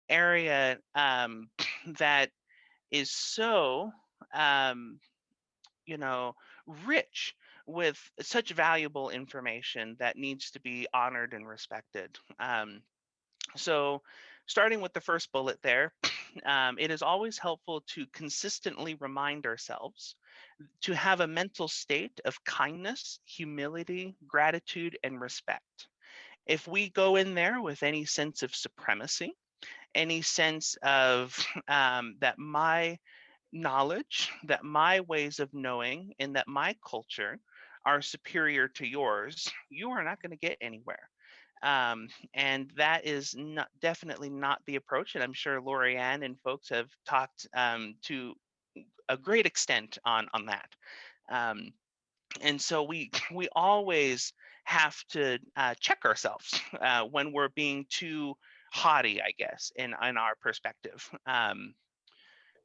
area that is so um, you know, rich with such valuable information that needs to be honored and respected. So, starting with the first bullet there, it is always helpful to consistently remind ourselves to have a mental state of kindness, humility, gratitude, and respect. If we go in there with any sense of supremacy, any sense of that my knowledge, that my ways of knowing, and that my culture are superior to yours, you are not going to get anywhere. And that is not, definitely not the approach. And I'm sure Lorianne and folks have talked to a great extent on that. Um, and so we always have to check ourselves when we're being too haughty, I guess, in our perspective.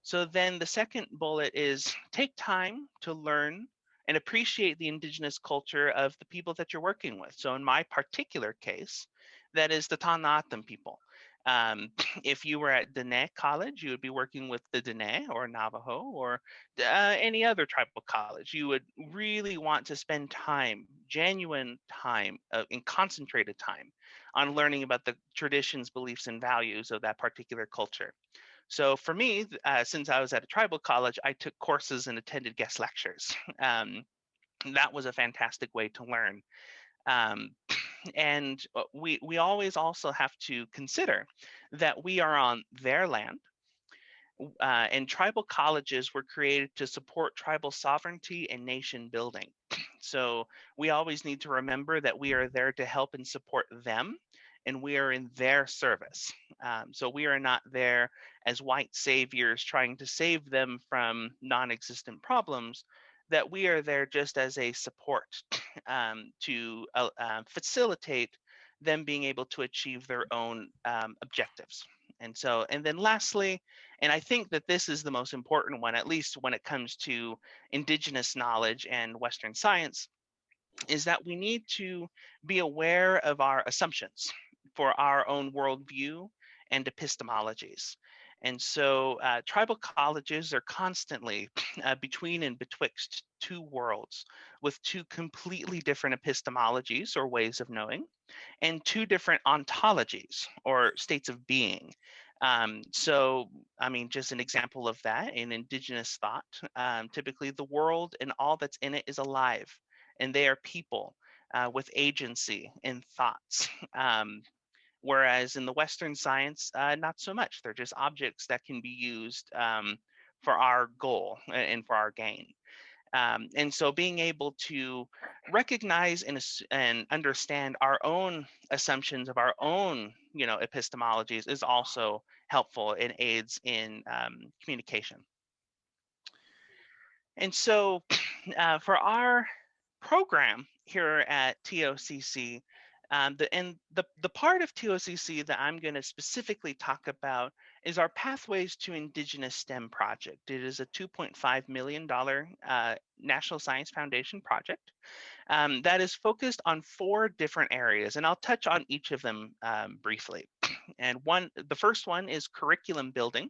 So then the second bullet is take time to learn and appreciate the indigenous culture of the people that you're working with. So in my particular case, that is the Tanatam people. Um, if you were at Dene College, you would be working with the Dene or Navajo or any other tribal college. You would really want to spend time, genuine time, and concentrated time on learning about the traditions, beliefs, and values of that particular culture. So for me, since I was at a tribal college, I took courses and attended guest lectures. That was a fantastic way to learn. Um, and we always also have to consider that we are on their land, and tribal colleges were created to support tribal sovereignty and nation building. So we always need to remember that we are there to help and support them, and we are in their service. So we are not there as white saviors trying to save them from non-existent problems, that we are there just as a support to facilitate them being able to achieve their own objectives. And then lastly, and I think that this is the most important one, at least when it comes to indigenous knowledge and Western science, is that we need to be aware of our assumptions for our own worldview and epistemologies. And so tribal colleges are constantly between and betwixt two worlds with two completely different epistemologies or ways of knowing and two different ontologies or states of being. So, I mean, just an example of that in indigenous thought, typically the world and all that's in it is alive, and they are people with agency and thoughts. Whereas in the Western science, not so much. They're just objects that can be used for our goal and for our gain. And so being able to recognize and understand our own assumptions of our own, epistemologies is also helpful and aids in communication. And so for our program here at TOCC, the part of TOCC that I'm going to specifically talk about is our Pathways to Indigenous STEM project. It is a $2.5 million National Science Foundation project that is focused on 4 different areas, and I'll touch on each of them briefly. And the first one is curriculum building.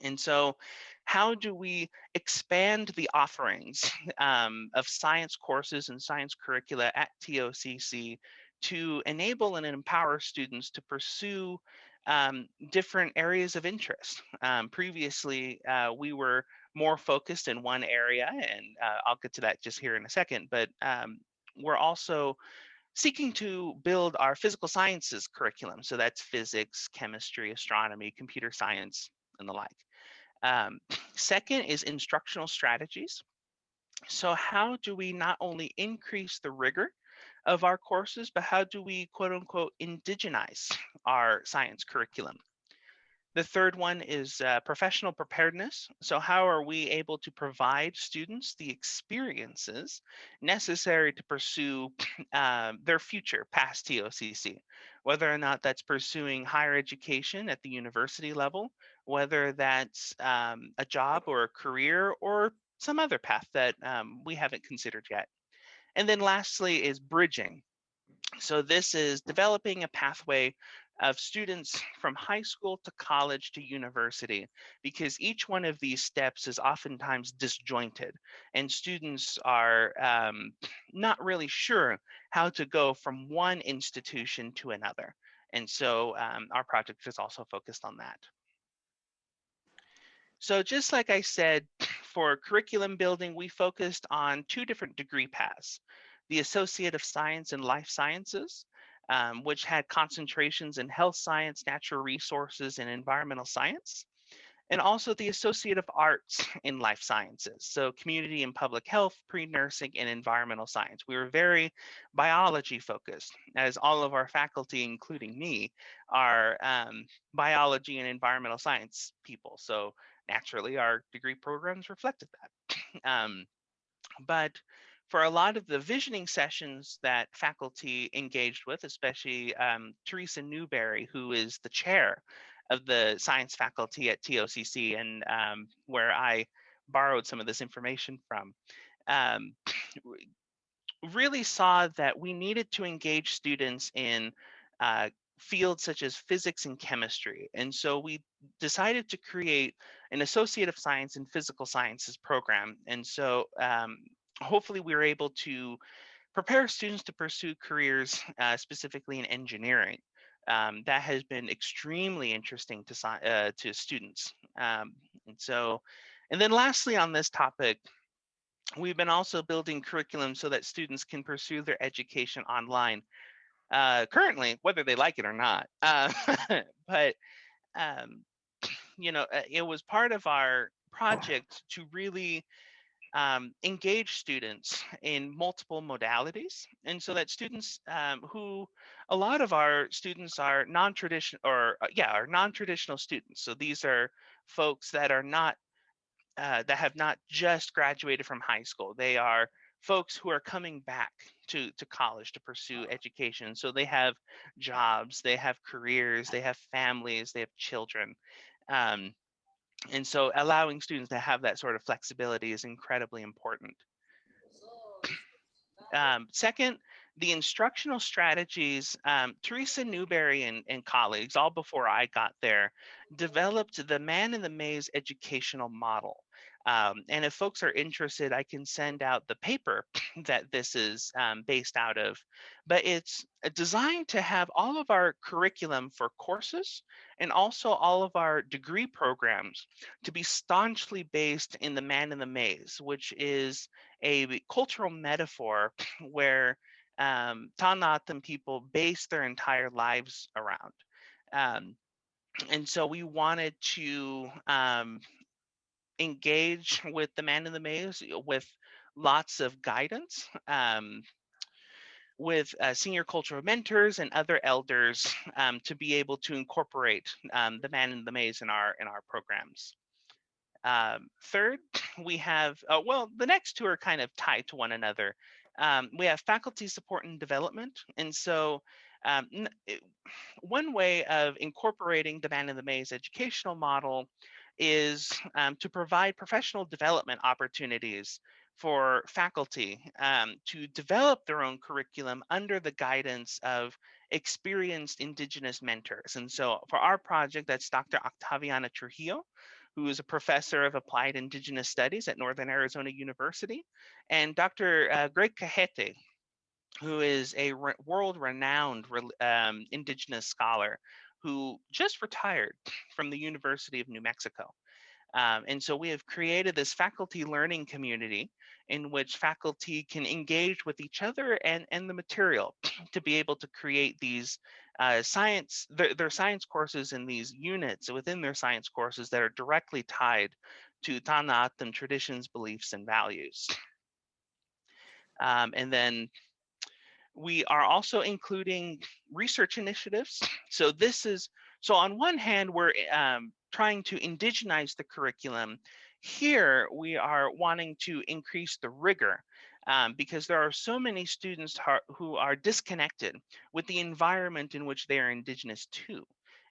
And so, how do we expand the offerings of science courses and science curricula at TOCC to enable and empower students to pursue different areas of interest? Previously, we were more focused in one area, and I'll get to that just here in a second, but we're also seeking to build our physical sciences curriculum. So that's physics, chemistry, astronomy, computer science, and the like. Um, Second is instructional strategies. So how do we not only increase the rigor of our courses, but how do we quote unquote indigenize our science curriculum? The third one is professional preparedness. So how are we able to provide students the experiences necessary to pursue their future past TOCC, whether or not that's pursuing higher education at the university level, whether that's a job or a career or some other path that we haven't considered yet. And then lastly is bridging. So this is developing a pathway of students from high school to college to university, because each one of these steps is oftentimes disjointed, and students are not really sure how to go from one institution to another. And so our project is also focused on that. So just like I said, for curriculum building, we focused on two different degree paths: the Associate of Science and Life Sciences, which had concentrations in health science, natural resources, and environmental science, and also the Associate of Arts in Life Sciences, so community and public health, pre-nursing, and environmental science. We were very biology focused, as all of our faculty, including me, are biology and environmental science people. So naturally, our degree programs reflected that. But for a lot of the visioning sessions that faculty engaged with, especially Teresa Newberry, who is the chair of the science faculty at TOCC, and where I borrowed some of this information from, um, really saw that we needed to engage students in uh, fields such as physics and chemistry. And so we decided to create an Associate of Science in Physical Sciences program. And so hopefully we were able to prepare students to pursue careers specifically in engineering. That has been extremely interesting to students. And so, and then lastly on this topic, we've been also building curriculum so that students can pursue their education online currently, whether they like it or not. But um, it was part of our project to really engage students in multiple modalities, and so that students who a lot of our students are non-traditional, or are non-traditional students. So these are folks that are not that have not just graduated from high school. They are folks who are coming back to college to pursue education. So they have jobs, they have careers, they have families, they have children. Um, and so allowing students to have that sort of flexibility is incredibly important. Second, the instructional strategies. Teresa Newberry and colleagues, all before I got there, developed the Man in the Maze educational model. And if folks are interested, I can send out the paper that this is based out of. But it's designed to have all of our curriculum for courses and also all of our degree programs to be staunchly based in the Man in the Maze, which is a cultural metaphor where Tanatan people base their entire lives around. Um, and so we wanted to engage with the Man in the Maze with lots of guidance, with senior cultural mentors and other elders to be able to incorporate the Man in the Maze in our programs. Third, we have, well, the next two are kind of tied to one another. We have faculty support and development. And so um, one way of incorporating the Man in the Maze educational model is to provide professional development opportunities for faculty to develop their own curriculum under the guidance of experienced Indigenous mentors. And so for our project, that's Dr. Octaviana Trujillo, who is a professor of applied Indigenous studies at Northern Arizona University, and Dr. Greg Cajete, who is a world-renowned Indigenous scholar who just retired from the University of New Mexico. And so we have created this faculty learning community in which faculty can engage with each other and the material to be able to create these their science courses and these units within their science courses that are directly tied to Tanat traditions, beliefs, and values. And then we are also including research initiatives. So on one hand, we're trying to indigenize the curriculum. Here, we are wanting to increase the rigor because there are so many students who are disconnected with the environment in which they are Indigenous to.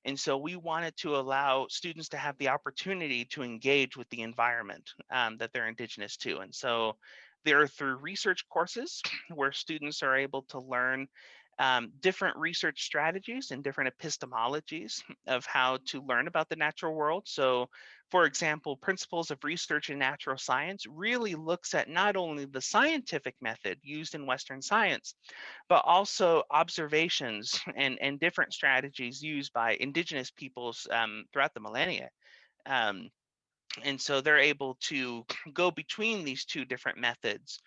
And so we wanted to allow students to have the opportunity to engage with the environment that they're Indigenous to. And so they're through research courses where students are able to learn different research strategies and different epistemologies of how to learn about the natural world. So, for example, Principles of Research in Natural Science really looks at not only the scientific method used in Western science, but also observations and different strategies used by indigenous peoples throughout the millennia. Um, and so they're able to go between these two different methods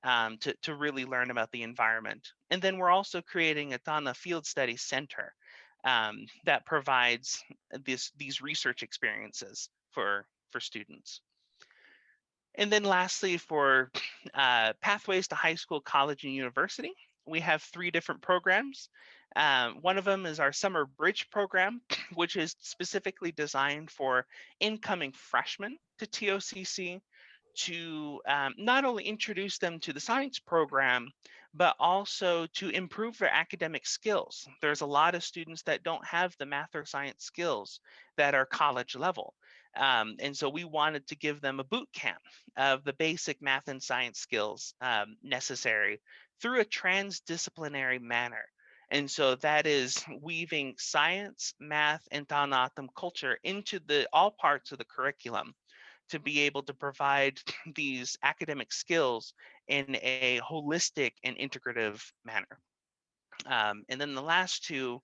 to really learn about the environment. And then we're also creating a Dana Field Studies Center that provides these research experiences for students. And then lastly, for pathways to high school, college, and university, we have 3 different programs. One of them is our summer bridge program, which is specifically designed for incoming freshmen to TOCC to not only introduce them to the science program, but also to improve their academic skills. There's a lot of students that don't have the math or science skills that are college level. And so we wanted to give them a boot camp of the basic math and science skills necessary through a transdisciplinary manner. And so that is weaving science, math, and Danatam culture into all parts of the curriculum to be able to provide these academic skills in a holistic and integrative manner. And then the last 2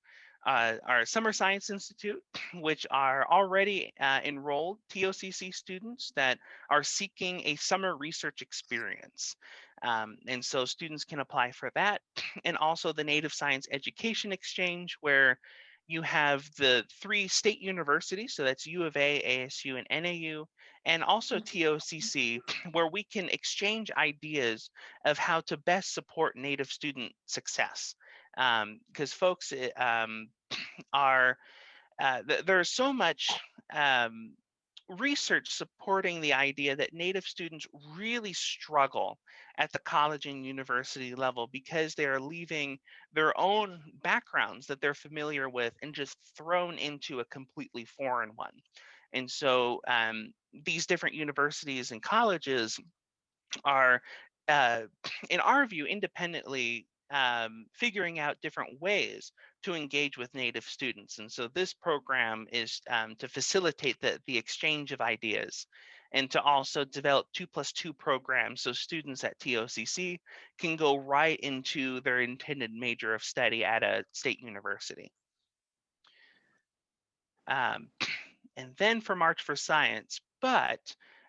are Summer Science Institute, which are already enrolled TOCC students that are seeking a summer research experience. And so students can apply for that. And also the Native Science Education Exchange, where you have the 3 state universities, so that's U of A, ASU, and NAU, and also TOCC, where we can exchange ideas of how to best support Native student success. Because folks are, there's so much research supporting the idea that Native students really struggle at the college and university level because they are leaving their own backgrounds that they're familiar with and just thrown into a completely foreign one. And so these different universities and colleges are, uh, in our view, independently figuring out different ways to engage with Native students. And so this program is to facilitate the exchange of ideas and to also develop 2+2 programs so students at TOCC can go right into their intended major of study at a state university. Um, and then for March for Science, but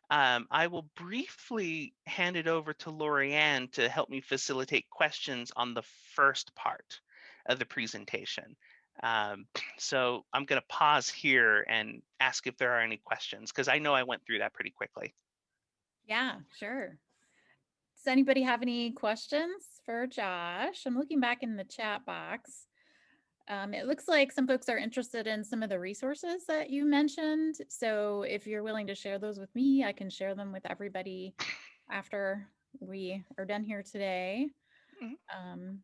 I will briefly hand it over to Lorianne to help me facilitate questions on the first part of the presentation. Um, so I'm going to pause here and ask if there are any questions, because I know I went through that pretty quickly. Yeah, sure. Does anybody have any questions for Josh? I'm looking back in the chat box. It looks like some folks are interested in some of the resources that you mentioned. So if you're willing to share those with me, I can share them with everybody after we are done here today. Mhm.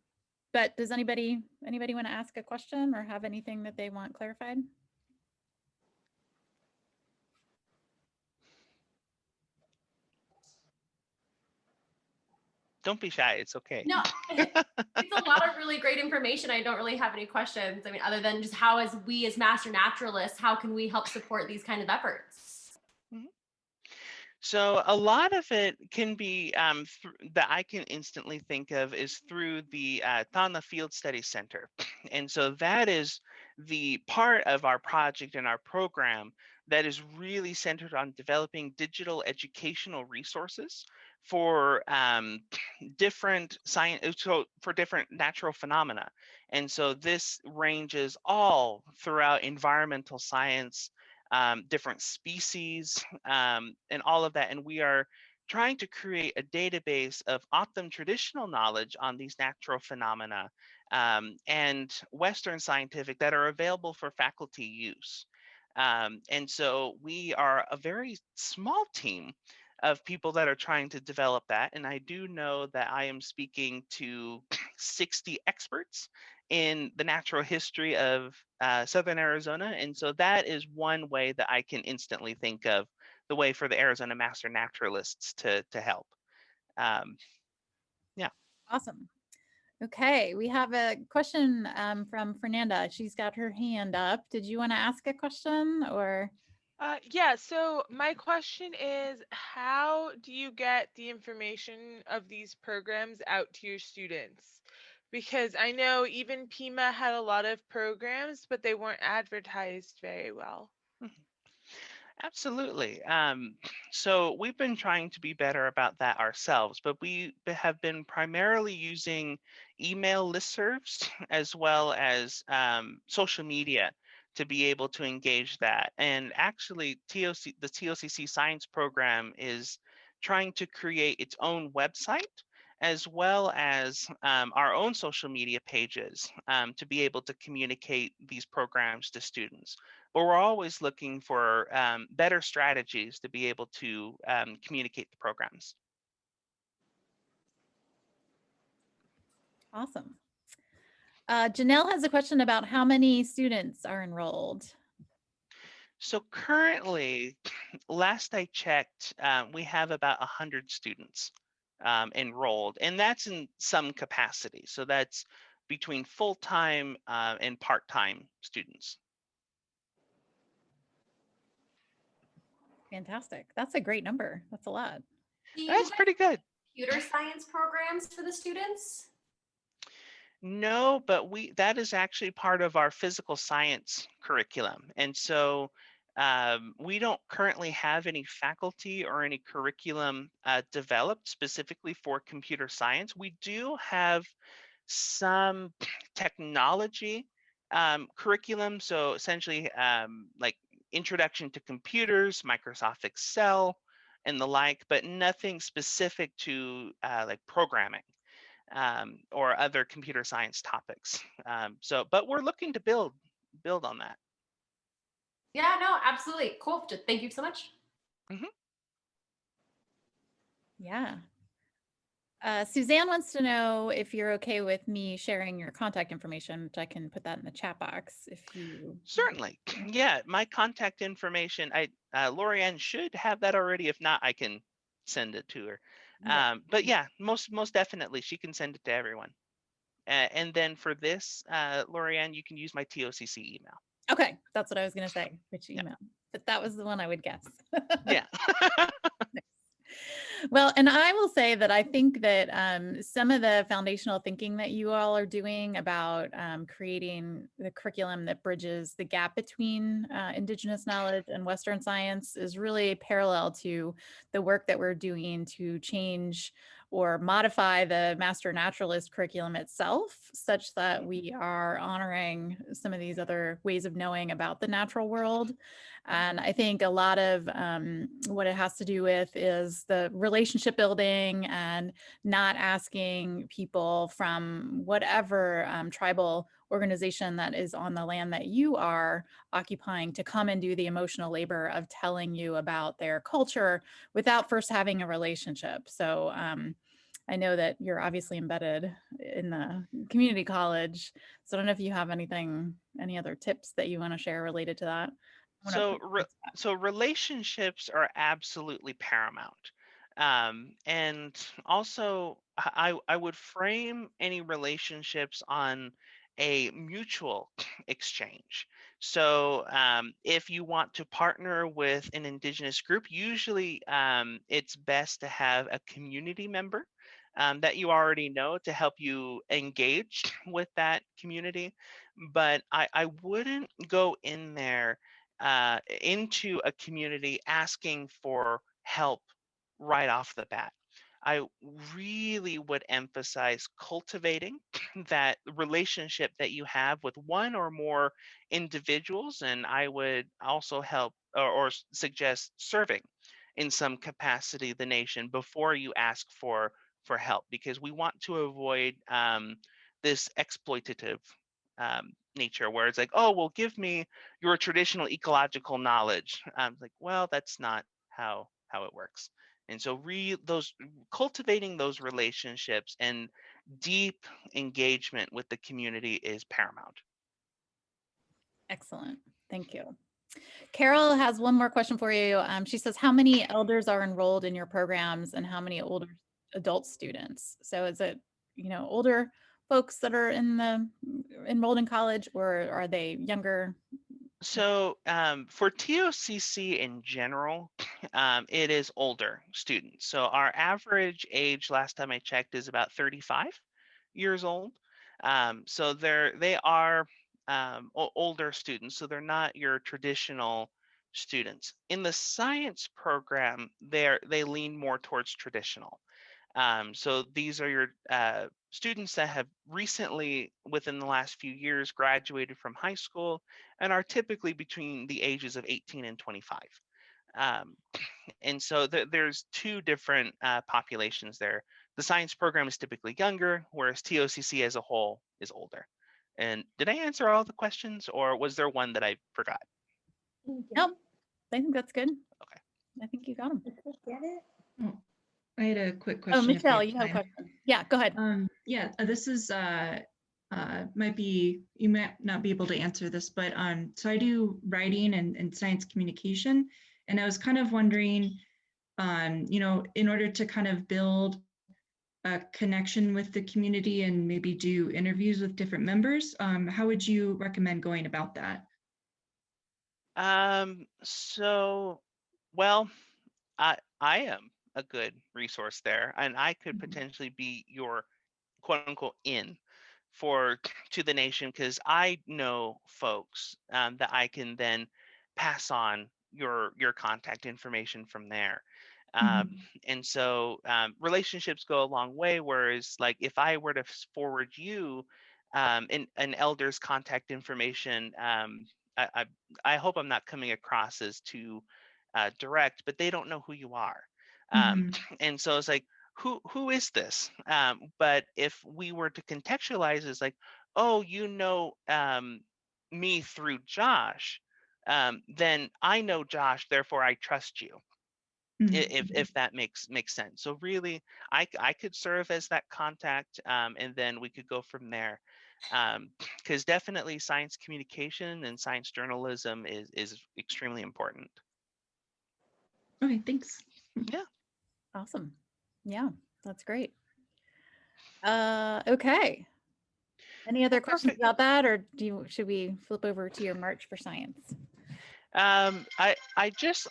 But does anybody want to ask a question or have anything that they want clarified? Don't be shy. It's okay. No, it's a lot of really great information. I don't really have any questions. I mean, other than just how, as we as master naturalists, how can we help support these kind of efforts? Mhm. So a lot of it can be that I can instantly think of is through the Tana Field Study Center. And so that is the part of our project and our program that is really centered on developing digital educational resources for different science, so for different natural phenomena. And so this ranges all throughout environmental science, different species, and all of that. And we are trying to create a database of O'odham traditional knowledge on these natural phenomena and Western scientific that are available for faculty use. And so we are a very small team of people that are trying to develop that. And I do know that I am speaking to 60 experts in the natural history of Southern Arizona. And so that is one way that I can instantly think of the way for the Arizona Master Naturalists to help. Um, yeah. Awesome. Okay, we have a question from Fernanda. She's got her hand up. Did you want to ask a question or? Yeah, so my question is, how do you get the information of these programs out to your students? Because I know even Pima had a lot of programs, but they weren't advertised very well. Mhm. Absolutely. So we've been trying to be better about that ourselves, but have been primarily using email listservs as well as social media to be able to engage that. And actually, the TOCC Science Program is trying to create its own website as well as our own social media pages to be able to communicate these programs to students. But we're always looking for better strategies to be able to communicate the programs. Awesome. Janelle has a question about how many students are enrolled. So currently, last I checked, we have about 100 students enrolled, and that's in some capacity. So that's between full-time and part-time students. Fantastic. That's a great number. That's a lot. Do you That's guys pretty good. computer science programs for the students? No, but that is actually part of our physical science curriculum. And so we don't currently have any faculty or any curriculum developed specifically for computer science. We do have some technology curriculum. So essentially like introduction to computers, Microsoft Excel, and the like, but nothing specific to like programming or other computer science topics. But we're looking to build on that. Yeah, no, absolutely. Cool. Thank you so much. Mhm. Yeah. Suzanne wants to know if you're okay with me sharing your contact information, which I can put that in the chat box if you. Certainly. Yeah, my contact information, Lorianne should have that already. If not, I can send it to her. Yeah. But yeah, most definitely, she can send it to everyone. And then for this, Lorianne, you can use my TOCC email. Okay, that's what I was going to say, which Yeah. email, but that was the one I would guess. Yeah. Well, and I will say that I think that some of the foundational thinking that you all are doing about creating the curriculum that bridges the gap between Indigenous knowledge and Western science is really parallel to the work that we're doing to change or modify the Master Naturalist curriculum itself, such that we are honoring some of these other ways of knowing about the natural world. And I think a lot of what it has to do with is the relationship building and not asking people from whatever tribal organization that is on the land that you are occupying to come and do the emotional labor of telling you about their culture without first having a relationship. So I know that you're obviously embedded in the community college. So I don't know if you have any other tips that you want to share related to that. I wanna So, put you on the spot. so relationships are absolutely paramount. And also, I would frame any relationships on a mutual exchange. So, if you want to partner with an Indigenous group, usually it's best to have a community member that you already know to help you engage with that community. But I wouldn't go in there into a community asking for help right off the bat. I really would emphasize cultivating that relationship that you have with one or more individuals. And I would also help or suggest serving in some capacity the nation before you ask for help, because we want to avoid this exploitative nature where it's like, oh, well, give me your traditional ecological knowledge. Like, well, that's not how it works. And so those cultivating those relationships and deep engagement with the community is paramount. Excellent. Thank you. Carol has one more question for you. She says, how many elders are enrolled in your programs and how many older adult students? So is it, older folks that are enrolled in college, or are they younger? So for TOCC in general, it is older students. So our average age, last time I checked, is about 35 years old. So they are older students. So they're not your traditional students. In the science program, they lean more towards traditional. So these are your students that have recently, within the last few years, graduated from high school and are typically between the ages of 18 and 25. Um, and so there's two different populations there. The science program is typically younger, whereas TOCC as a whole is older. And did I answer all the questions, or was there one that I forgot? Nope, I think that's good. Okay. I think you got them. Get it? Oh, I had a quick Oh, question. if we Michelle, you have a time. question. Yeah, go ahead. Yeah, this is you might not be able to answer this, but so I do writing and science communication, and I was kind of wondering, in order to kind of build a connection with the community and maybe do interviews with different members, how would you recommend going about that? So, well, I am a good resource there, and I could Mhm. potentially be your quote unquote in for to the nation, because I know folks that I can then pass on your contact information from there. Um, Mhm. and so relationships go a long way. Whereas, like, if I were to forward you an elder's contact information, I, I I hope I'm not coming across as too direct, but they don't know who you are. Um, Mhm. and so it's like, who is this? But if we were to contextualize, it's like, oh, me through Josh, then I know Josh, therefore I trust you. Mhm. If that makes sense. So really, I could serve as that contact, and then we could go from there. Because definitely science communication and science journalism is extremely important. Okay, thanks. Yeah. Awesome. Yeah, that's great. Okay. Any other Well, questions perfect. about that, or should we flip over to your March for Science? I just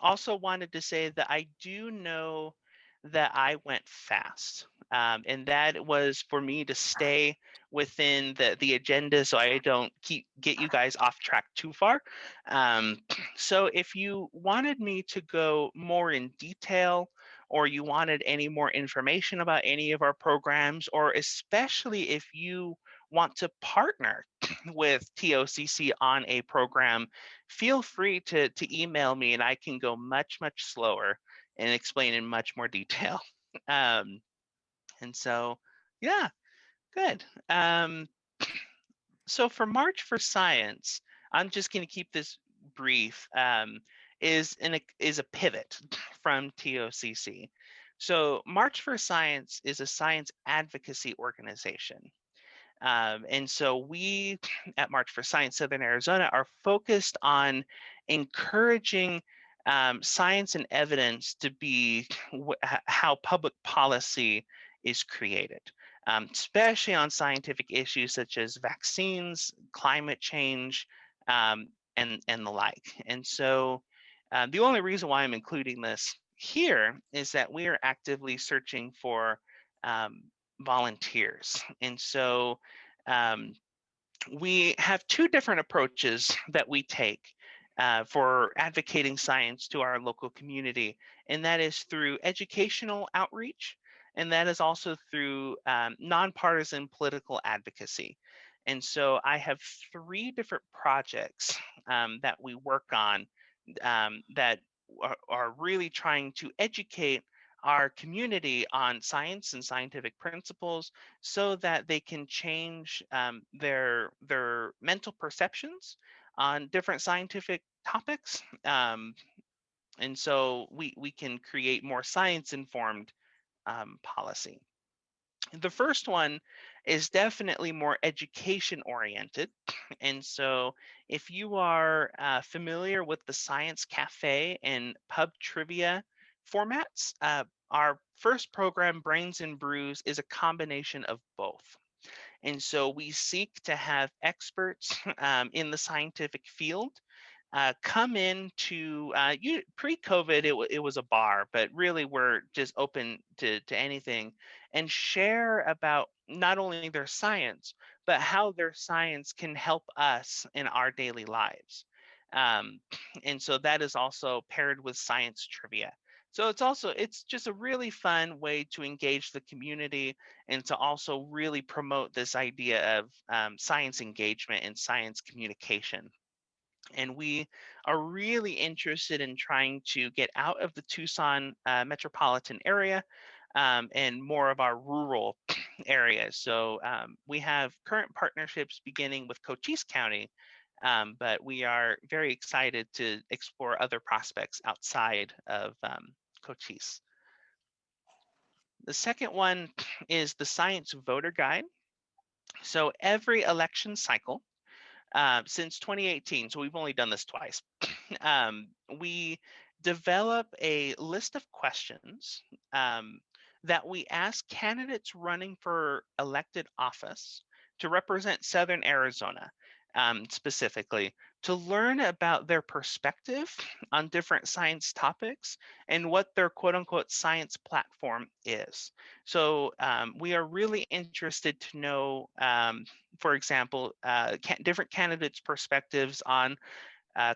also wanted to say that I do know that I went fast, and that was for me to stay within the agenda, so I don't get you guys off track too far. Um, so if you wanted me to go more in detail, or you wanted any more information about any of our programs, or especially if you want to partner with TOCC on a program, feel free to email me, and I can go much slower and explain in much more detail. Um, and so, yeah, good. So for March for Science, I'm just going to keep this brief. Is a pivot from TOCC. So March for Science is a science advocacy organization. And so we at March for Science Southern Arizona are focused on encouraging science and evidence to be how public policy is created, especially on scientific issues such as vaccines, climate change, um, and the like. And so the only reason why I'm including this here is that we are actively searching for um, volunteers. And so um, we have two different approaches that we take for advocating science to our local community, and that is through educational outreach, and that is also through nonpartisan political advocacy. And so I have three different projects that we work on that are really trying to educate our community on science and scientific principles, so that they can change their mental perceptions on different scientific topics, and so we can create more science informed policy. The first one is definitely more education oriented. And so if you are familiar with the Science Cafe and pub trivia formats, our first program, Brains and Brews, is a combination of both. And so we seek to have experts in the scientific field come into pre-COVID, it was a bar, but really we're just open to anything, and share about not only their science, but how their science can help us in our daily lives. Um, and so that is also paired with science trivia. So it's just a really fun way to engage the community and to also really promote this idea of science engagement and science communication. And we are really interested in trying to get out of the Tucson metropolitan area and more of our rural areas. So we have current partnerships beginning with Cochise County, but we are very excited to explore other prospects outside of Cochise. The second one is the Science Voter Guide. So every election cycle, since 2018, so we've only done this twice, we develop a list of questions that we ask candidates running for elected office to represent Southern Arizona, specifically, to learn about their perspective on different science topics and what their quote unquote science platform is. So we are really interested to know, for example, different candidates' perspectives on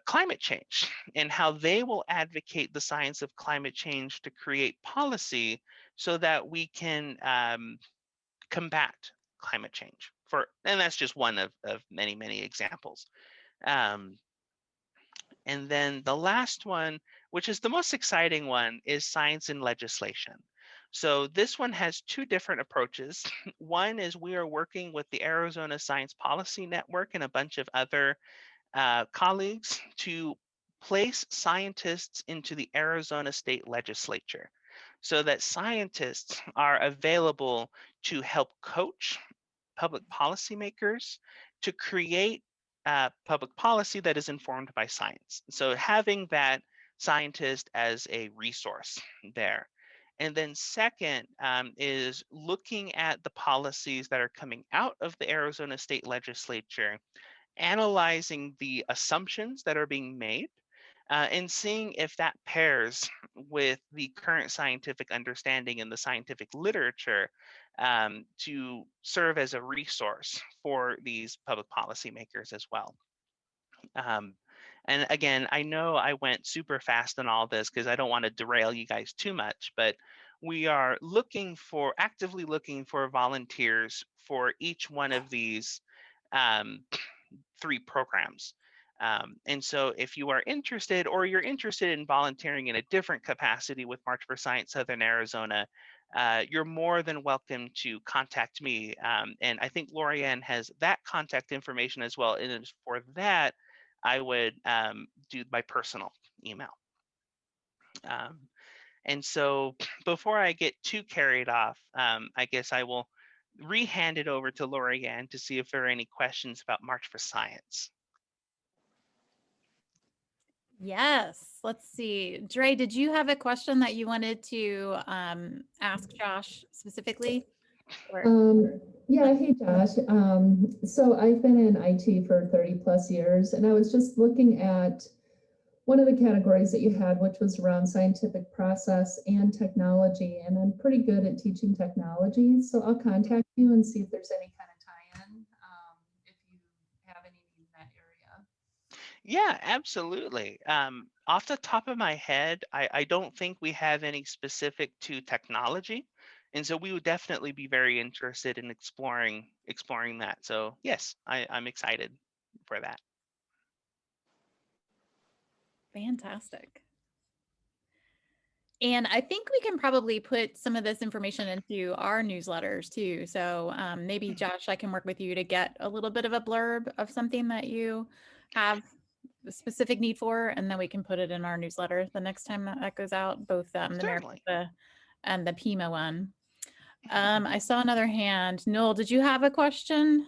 climate change and how they will advocate the science of climate change to create policy so that we can combat climate change. And that's just one of many, many examples. And then the last one, which is the most exciting one, is science and legislation. So this one has two different approaches. One is we are working with the Arizona Science Policy Network and a bunch of other colleagues to place scientists into the Arizona State Legislature so that scientists are available to help coach public policymakers to create public policy that is informed by science. So having that scientist as a resource there. And then second is looking at the policies that are coming out of the Arizona State Legislature, analyzing the assumptions that are being made, and seeing if that pairs with the current scientific understanding in the scientific literature to serve as a resource for these public policymakers as well. And again, I know I went super fast on all this because I don't want to derail you guys too much, but we are actively looking for volunteers for each one of these 3 programs. And so if you are interested, or you're interested in volunteering in a different capacity with March for Science Southern Arizona, you're more than welcome to contact me. And I think Lorianne has that contact information as well. And for that, I would do my personal email. And so before I get too carried off, I guess I will re-hand it over to Lorianne to see if there are any questions about March for Science. Yes, let's see. Dre, did you have a question that you wanted to ask Josh specifically? Yeah, hey Josh. So I've been in IT for 30 plus years, and I was just looking at one of the categories that you had, which was around scientific process and technology, and I'm pretty good at teaching technology, so I'll contact you and see if there's any kind of tie-in, if you have any in that area. Yeah, absolutely. Off the top of my head, I don't think we have any specific to technology. And so we would definitely be very interested in exploring that. So yes, I'm excited for that. Fantastic. And I think we can probably put some of this information into our newsletters too. So maybe Josh, I can work with you to get a little bit of a blurb of something that you have a specific need for, and then we can put it in our newsletter the next time that goes out, both the Maricopa and the Pima one. I saw another hand. Noel, did you have a question?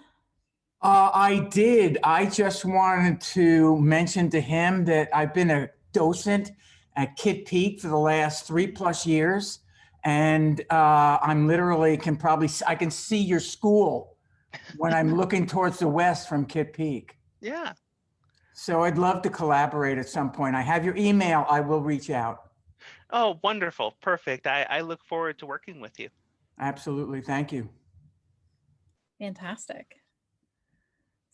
I did. I just wanted to mention to him that I've been a docent at Kitt Peak for the last 3+ years. And I'm literally I can see your school when I'm looking towards the west from Kitt Peak. Yeah. So I'd love to collaborate at some point. I have your email. I will reach out. Oh, wonderful. Perfect. I look forward to working with you. Absolutely. Thank you. Fantastic.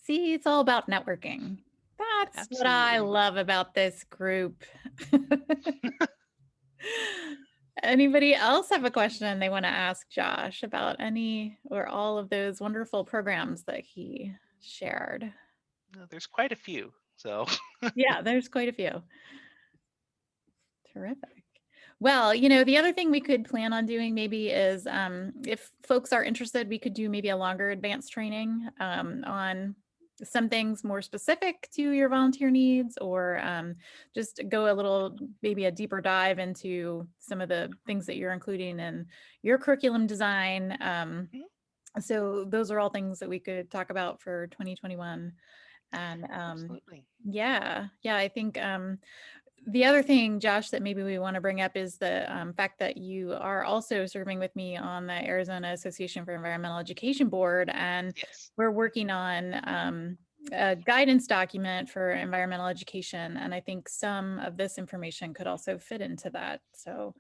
See, it's all about networking. That's what I Absolutely. love about this group. Anybody else have a question they want to ask Josh about any or all of those wonderful programs that he shared? There's quite a few. So Yeah, there's quite a few. Terrific. Well, you know, the other thing we could plan on doing maybe is if folks are interested, we could do maybe a longer advanced training on some things more specific to your volunteer needs, or just go a little, maybe a deeper dive into some of the things that you're including in your curriculum design. So those are all things that we could talk about for 2021. And absolutely. yeah, I think the other thing, Josh, that maybe we want to bring up is the fact that you are also serving with me on the Arizona Association for Environmental Education Board, and Yes. we're working on a guidance document for environmental education, and I think some of this information could also fit into that. So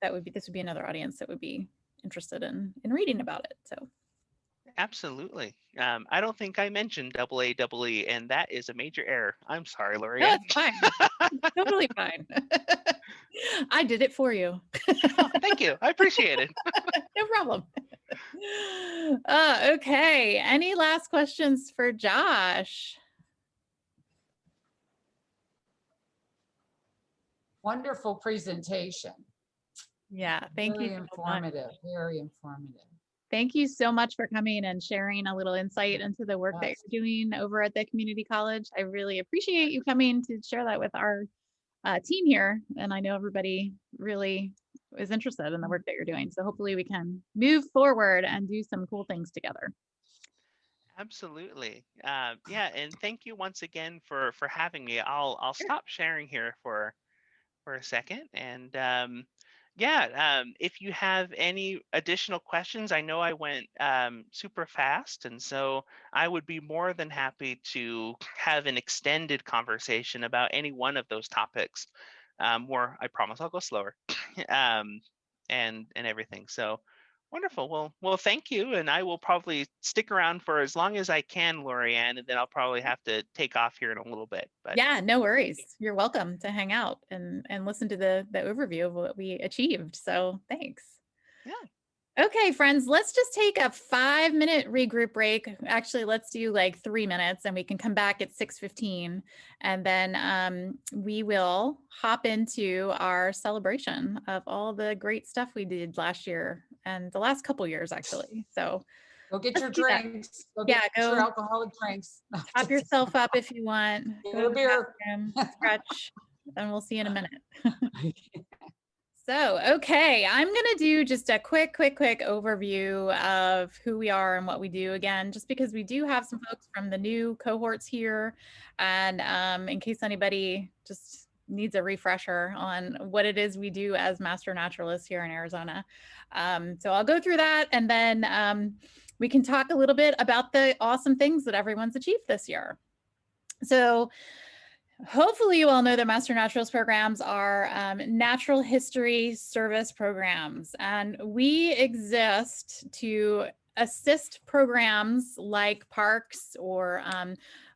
this would be another audience that would be interested in reading about it. So Absolutely. I don't think I mentioned AAE, and that is a major error. I'm sorry, no, Lorianne. it's fine. It's totally fine. I did it for you. Oh, thank you. I appreciate it. No problem. Okay. Any last questions for Josh? Wonderful presentation. Yeah, thank you Very so much. informative, very informative. Thank you so much for coming and sharing a little insight into the work that Yes. you're doing over at the community college. I really appreciate you coming to share that with our team here. And I know everybody really is interested in the work that you're doing. So hopefully we can move forward and do some cool things together. Absolutely. Yeah, and thank you once again for having me. I'll stop sharing here for a second, and if you have any additional questions, I know I went super fast, and so I would be more than happy to have an extended conversation about any one of those topics. Or I promise I'll go slower, and everything. So wonderful. Well, thank you, and I will probably stick around for as long as I can, Lorianne, and then I'll probably have to take off here in a little bit. But yeah, no worries. You're welcome to hang out and listen to the overview of what we achieved. So thanks. yeah. Okay, friends, let's just take a 5-minute regroup break. Actually, let's do like 3 minutes and we can come back at 6:15. And then we will hop into our celebration of all the great stuff we did last year and the last couple years, actually. So Go get your let's do that. drinks. Go Yeah, get your go alcoholic drinks. top yourself up if you want. Get Go a to the beer. bathroom, stretch, and we'll see you in a minute. So, okay, I'm going to do just a quick overview of who we are and what we do again, just because we do have some folks from the new cohorts here. And in case anybody just needs a refresher on what it is we do as master naturalists here in Arizona. So I'll go through that, and then we can talk a little bit about the awesome things that everyone's achieved this year. So hopefully you all know that Master Naturalist programs are natural history service programs, and we exist to assist programs like parks or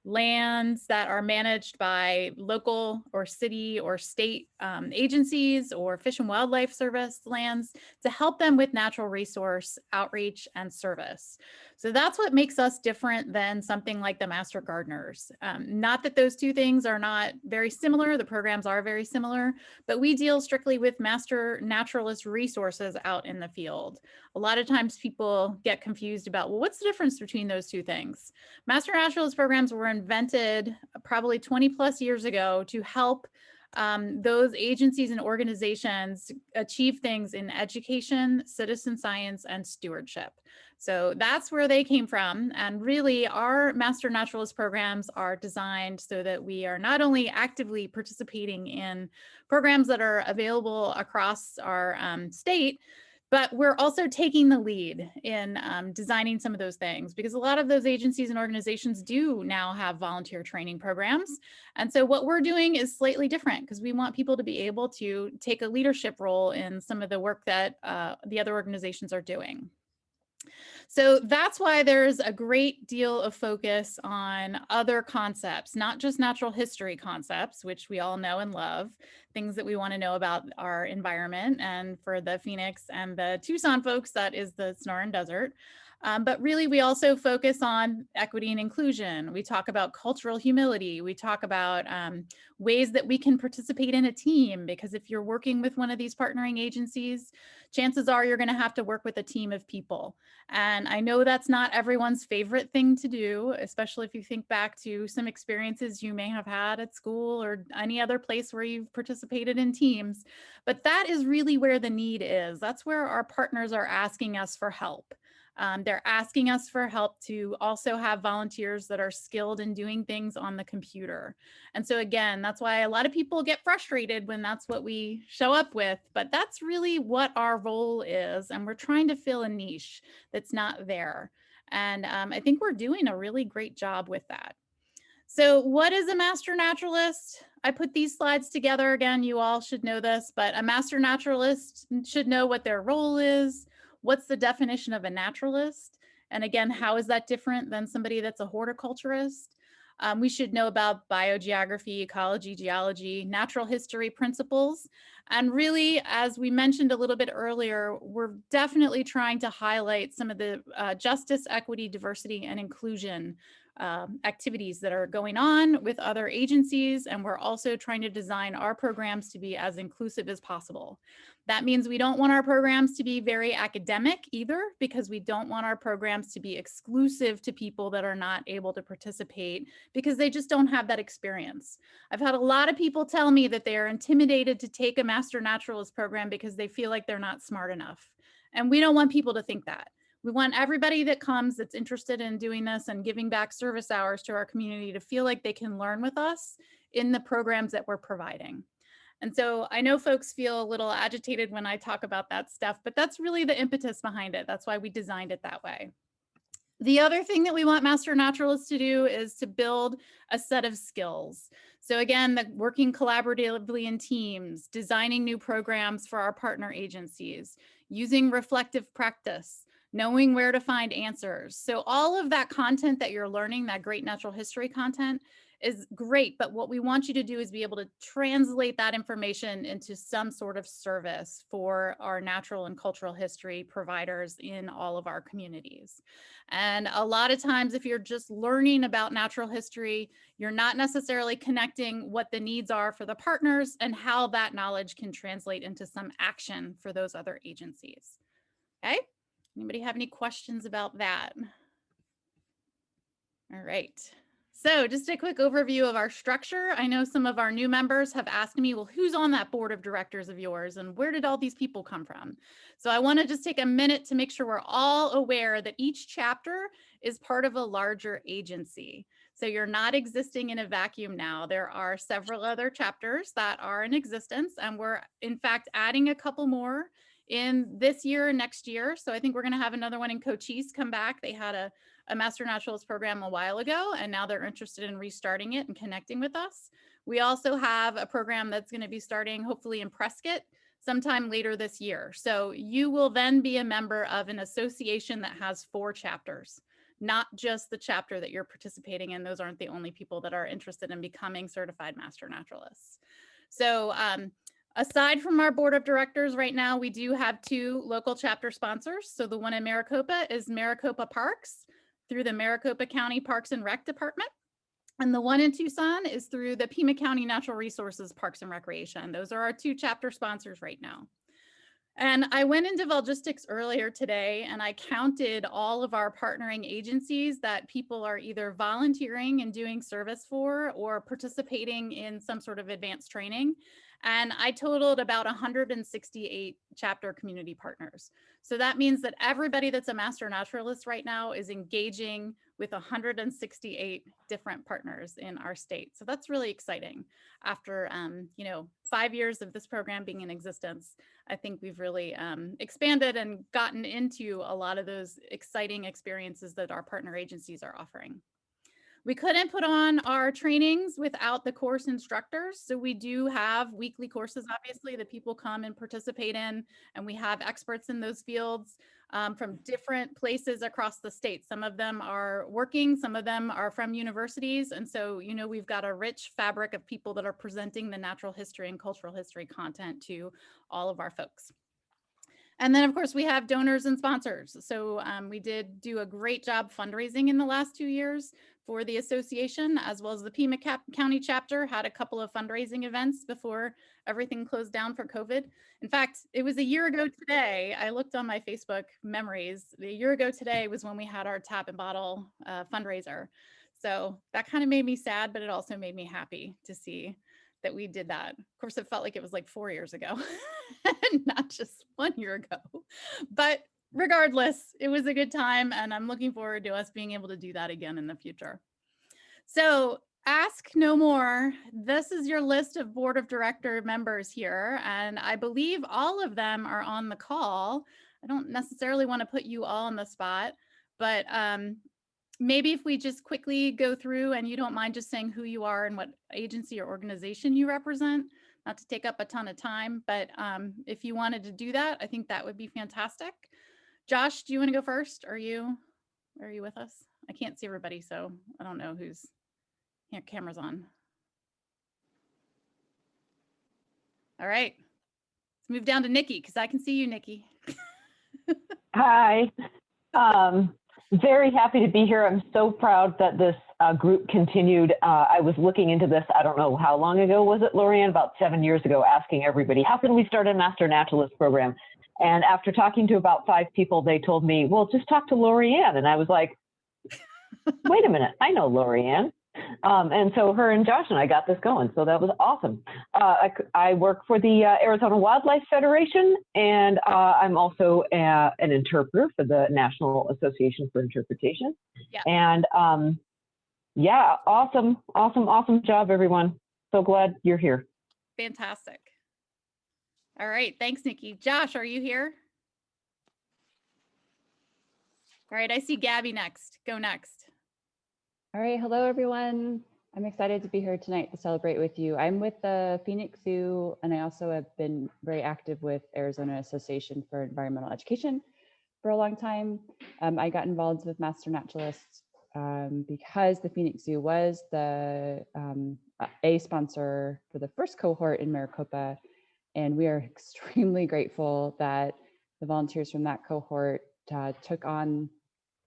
lands that are managed by local or city or state agencies or Fish and Wildlife Service lands to help them with natural resource outreach and service. So that's what makes us different than something like the Master Gardeners. Not that those two things are not very similar, the programs are very similar, but we deal strictly with Master Naturalist resources out in the field. A lot of times people get confused about, well, what's the difference between those two things? Master Naturalist programs were invented probably 20 plus years ago to help those agencies and organizations achieve things in education, citizen science, and stewardship. So that's where they came from. And really, our Master Naturalist programs are designed so that we are not only actively participating in programs that are available across our state But we're also taking the lead in designing some of those things, because a lot of those agencies and organizations do now have volunteer training programs. And so what we're doing is slightly different, because we want people to be able to take a leadership role in some of the work that the other organizations are doing. So that's why there's a great deal of focus on other concepts, not just natural history concepts, which we all know and love, things that we want to know about our environment. And for the Phoenix and the Tucson folks, that is the Sonoran Desert. But really, we also focus on equity and inclusion. We talk about cultural humility. We talk about ways that we can participate in a team, because if you're working with one of these partnering agencies, chances are you're going to have to work with a team of people. And I know that's not everyone's favorite thing to do, especially if you think back to some experiences you may have had at school or any other place where you've participated in teams. But that is really where the need is. That's where our partners are asking us for help. They're asking us for help to also have volunteers that are skilled in doing things on the computer. And so again, that's why a lot of people get frustrated when that's what we show up with, but that's really what our role is. And we're trying to fill a niche that's not there. And I think we're doing a really great job with that. So what is a master naturalist? I put these slides together. Again, you all should know this, but a master naturalist should know what their role is. What's the definition of a naturalist? And again, how is that different than somebody that's a horticulturist? We should know about biogeography, ecology, geology, natural history principles. And really, as we mentioned a little bit earlier, we're definitely trying to highlight some of the justice, equity, diversity, and inclusion activities that are going on with other agencies. And we're also trying to design our programs to be as inclusive as possible. That means we don't want our programs to be very academic either, because we don't want our programs to be exclusive to people that are not able to participate because they just don't have that experience. I've had a lot of people tell me that they are intimidated to take a Master Naturalist program because they feel like they're not smart enough. And we don't want people to think that. We want everybody that comes that's interested in doing this and giving back service hours to our community to feel like they can learn with us in the programs that we're providing. And so I know folks feel a little agitated when I talk about that stuff, but that's really the impetus behind it. That's why we designed it that way. The other thing that we want Master Naturalists to do is to build a set of skills. So again, working collaboratively in teams, designing new programs for our partner agencies, using reflective practice, knowing where to find answers. So all of that content that you're learning, that great natural history content, is great, but what we want you to do is be able to translate that information into some sort of service for our natural and cultural history providers in all of our communities. And a lot of times, if you're just learning about natural history, you're not necessarily connecting what the needs are for the partners and how that knowledge can translate into some action for those other agencies. Okay, anybody have any questions about that? All right. So just a quick overview of our structure. I know some of our new members have asked me, well, who's on that board of directors of yours and where did all these people come from? So I want to just take a minute to make sure we're all aware that each chapter is part of a larger agency. So you're not existing in a vacuum now. There are several other chapters that are in existence, and we're in fact adding a couple more in this year and next year. So I think we're going to have another one in Cochise come back. They had a Master Naturalist program a while ago, and now they're interested in restarting it and connecting with us. We also have a program that's going to be starting hopefully in Prescott sometime later this year. So you will then be a member of an association that has 4 chapters, not just the chapter that you're participating in. Those aren't the only people that are interested in becoming certified Master Naturalists. So aside from our board of directors right now, we do have 2 local chapter sponsors. So the one in Maricopa is Maricopa Parks through the Maricopa County Parks and Rec Department. And the one in Tucson is through the Pima County Natural Resources Parks and Recreation. Those are our 2 chapter sponsors right now. And I went into Volgistics earlier today and I counted all of our partnering agencies that people are either volunteering and doing service for or participating in some sort of advanced training. And I totaled about 168 chapter community partners. So that means that everybody that's a master naturalist right now is engaging with 168 different partners in our state. So that's really exciting. After 5 years of this program being in existence, I think we've really expanded and gotten into a lot of those exciting experiences that our partner agencies are offering. We couldn't put on our trainings without the course instructors. So we do have weekly courses, obviously, that people come and participate in, and we have experts in those fields from different places across the state. Some of them are working, some of them are from universities. And so, we've got a rich fabric of people that are presenting the natural history and cultural history content to all of our folks. And then, of course, we have donors and sponsors. So we did do a great job fundraising in the last 2 years for the association, as well as the Pima County chapter had a couple of fundraising events before everything closed down for COVID. In fact, it was a year ago today. I looked on my Facebook memories. A year ago today was when we had our tap and bottle fundraiser. So that kind of made me sad, but it also made me happy to see that we did that. Of course, it felt like it was like 4 years ago, not just 1 year ago. But regardless, it was a good time, and I'm looking forward to us being able to do that again in the future. So ask no more. This is your list of board of director members here, and I believe all of them are on the call. I don't necessarily want to put you all on the spot, but maybe if we just quickly go through, and you don't mind just saying who you are and what agency or organization you represent, not to take up a ton of time, but if you wanted to do that, I think that would be fantastic. Josh, do you want to go first? Are you with us? I can't see everybody, so I don't know who's camera's on. All right, let's move down to Nikki, because I can see you, Nikki. Hi. Very happy to be here. I'm so proud that this group continued. I was looking into this, I don't know how long ago was it, Lorianne? About 7 years ago, asking everybody, how can we start a Master Naturalist program? And after talking to about 5 people, they told me, well, just talk to Lorianne. And I was like, wait a minute, I know Lorianne. And so her and Josh and I got this going. So that was awesome. I work for the Arizona Wildlife Federation, and I'm also an interpreter for the National Association for Interpretation. Yeah. And yeah, awesome job, everyone. So glad you're here. Fantastic. All right, thanks, Nikki. Josh, are you here? All right, I see Gabby next. Go next. All right, hello everyone. I'm excited to be here tonight to celebrate with you. I'm with the Phoenix Zoo, and I also have been very active with Arizona Association for Environmental Education for a long time. I got involved with Master Naturalists because the Phoenix Zoo was the A sponsor for the first cohort in Maricopa, and we are extremely grateful that the volunteers from that cohort took on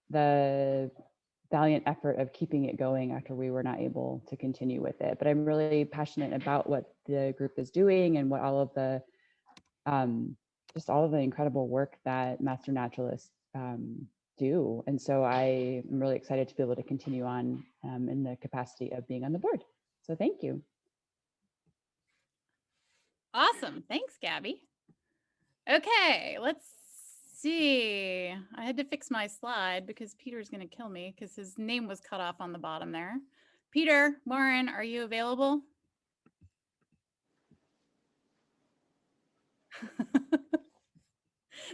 the valiant effort of keeping it going after we were not able to continue with it. But I'm really passionate about what the group is doing and what all of the just all of the incredible work that Master Naturalists do. And so I am really excited to be able to continue on in the capacity of being on the board. So thank you. Awesome. Thanks, Gabby. Okay, let's see. I had to fix my slide because Peter's going to kill me because his name was cut off on the bottom there. Peter, Warren, are you available?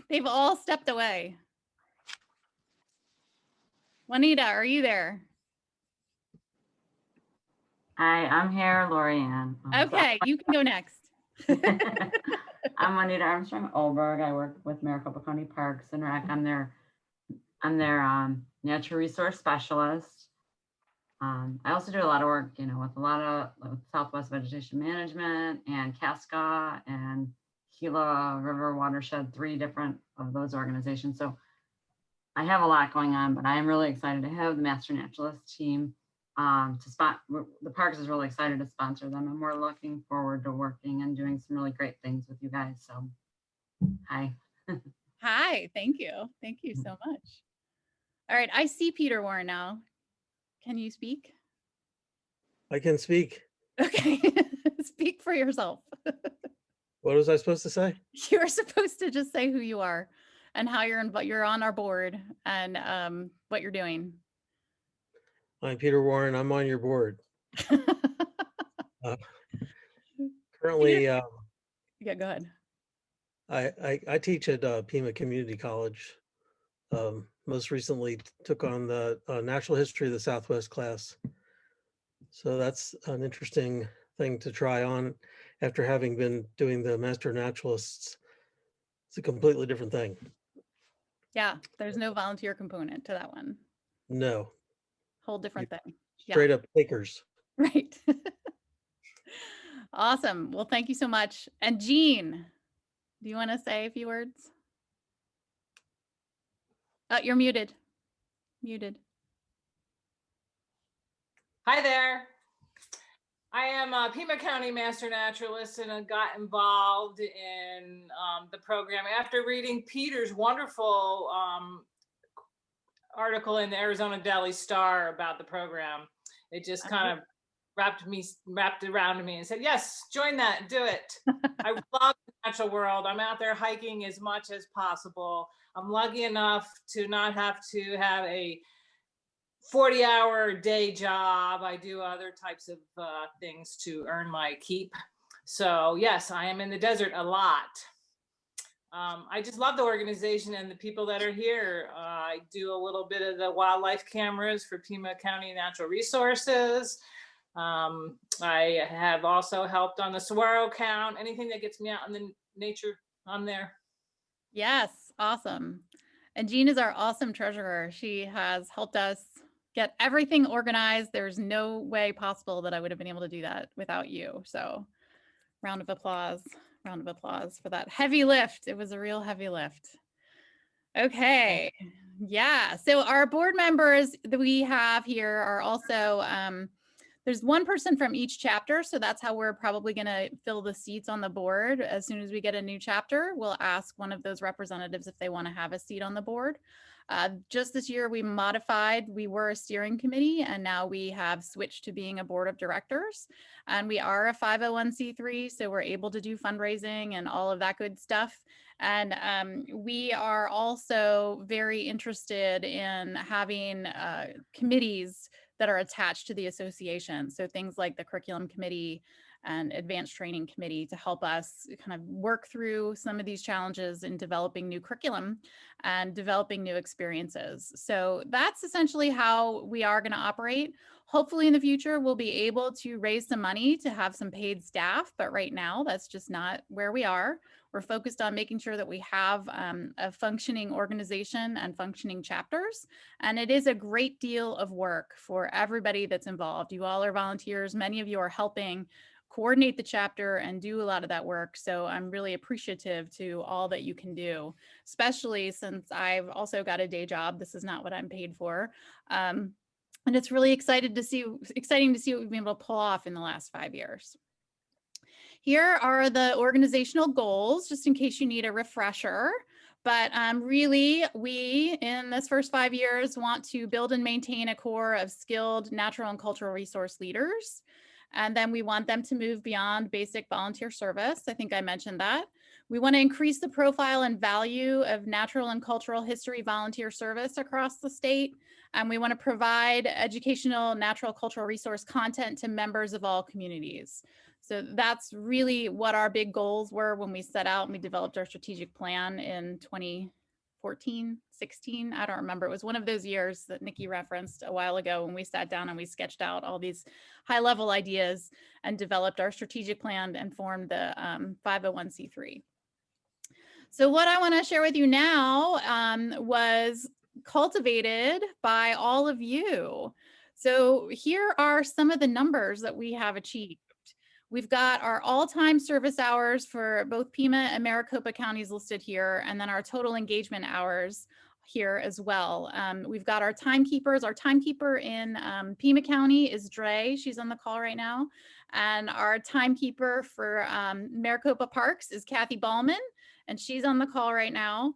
They've all stepped away. Juanita, are you there? Hi, I'm here, Lorianne. Okay, you can go next. I'm Juanita Armstrong Olberg. I work with Maricopa County Parks and Rec. I'm their natural resource specialist. I also do a lot of work, with Southwest Vegetation Management and Casca and Gila River Watershed, 3 different of those organizations. So I have a lot going on, but I am really excited to have the Master Naturalist team the Parks is really excited to sponsor them, and we're looking forward to working and doing some really great things with you guys. So hi. Hi, thank you. Thank you so much. All right, I see Peter Warren now. Can you speak? I can speak. Okay, speak Speak for yourself. What was I supposed to say? You're supposed to just say who you are and how you're on our board and what you're doing. I'm Peter Warren. I'm on your board. Uh, currently, Yeah, go ahead. I teach at Pima Community College. Most recently took on the Natural History of the Southwest class. So that's an interesting thing to try on after having been doing the Master Naturalists. It's a completely different thing. Yeah, there's no volunteer component to that one. No, Whole different thing. Yeah, straight up takers. right. Awesome. Well, thank you so much. And Jean, do you want to say a few words? You're muted. Muted. Hi there. I am a Pima County Master Naturalist, and I got involved in the program after reading Peter's wonderful article in the Arizona Daily Star about the program. It just kind of wrapped around me and said, yes, join that, do it. I love the natural world. I'm out there hiking as much as possible. I'm lucky enough to not have to have a 40-hour day job. I do other types of things to earn my keep. So yes, I am in the desert a lot. I just love the organization and the people that are here. I do a little bit of the wildlife cameras for Pima County Natural Resources. I have also helped on the saguaro count, anything that gets me out in the nature, I'm there. Yes, awesome. And Jean is our awesome treasurer. She has helped us get everything organized. There's no way possible that I would have been able to do that without you. So round of applause for that heavy lift. It was a real heavy lift. Okay. Yeah. So our board members that we have here are also, there's one person from each chapter. So that's how we're probably going to fill the seats on the board. As soon as we get a new chapter, we'll ask one of those representatives if they want to have a seat on the board. Just this year, we modified, we were a steering committee, and now we have switched to being a board of directors. And we are a 501c3, so we're able to do fundraising and all of that good stuff. And we are also very interested in having committees that are attached to the association. So things like the curriculum committee and advanced training committee to help us kind of work through some of these challenges in developing new curriculum and developing new experiences. So that's essentially how we are going to operate. Hopefully in the future, we'll be able to raise some money to have some paid staff, but right now that's just not where we are. We're focused on making sure that we have a functioning organization and functioning chapters. And it is a great deal of work for everybody that's involved. You all are volunteers. Many of you are helping coordinate the chapter and do a lot of that work. So I'm really appreciative to all that you can do, especially since I've also got a day job. This is not what I'm paid for. And it's really exciting to see what we've been able to pull off in the last 5 years. Here are the organizational goals, just in case you need a refresher. But really, we, in this first 5 years, want to build and maintain a core of skilled natural and cultural resource leaders. And then we want them to move beyond basic volunteer service. I think I mentioned that. We want to increase the profile and value of natural and cultural history volunteer service across the state. And we want to provide educational natural cultural resource content to members of all communities. So that's really what our big goals were when we set out and we developed our strategic plan in 2014, 16. I don't remember. It was one of those years that Nikki referenced a while ago when we sat down and we sketched out all these high level ideas and developed our strategic plan and formed the 501c3. So what I want to share with you now was cultivated by all of you. So here are some of the numbers that we have achieved. We've got our all-time service hours for both Pima and Maricopa counties listed here, and then our total engagement hours here as well. We've got our timekeepers. Our timekeeper in Pima County is Dre. She's on the call right now. And our timekeeper for Maricopa Parks is Kathy Ballman, and she's on the call right now.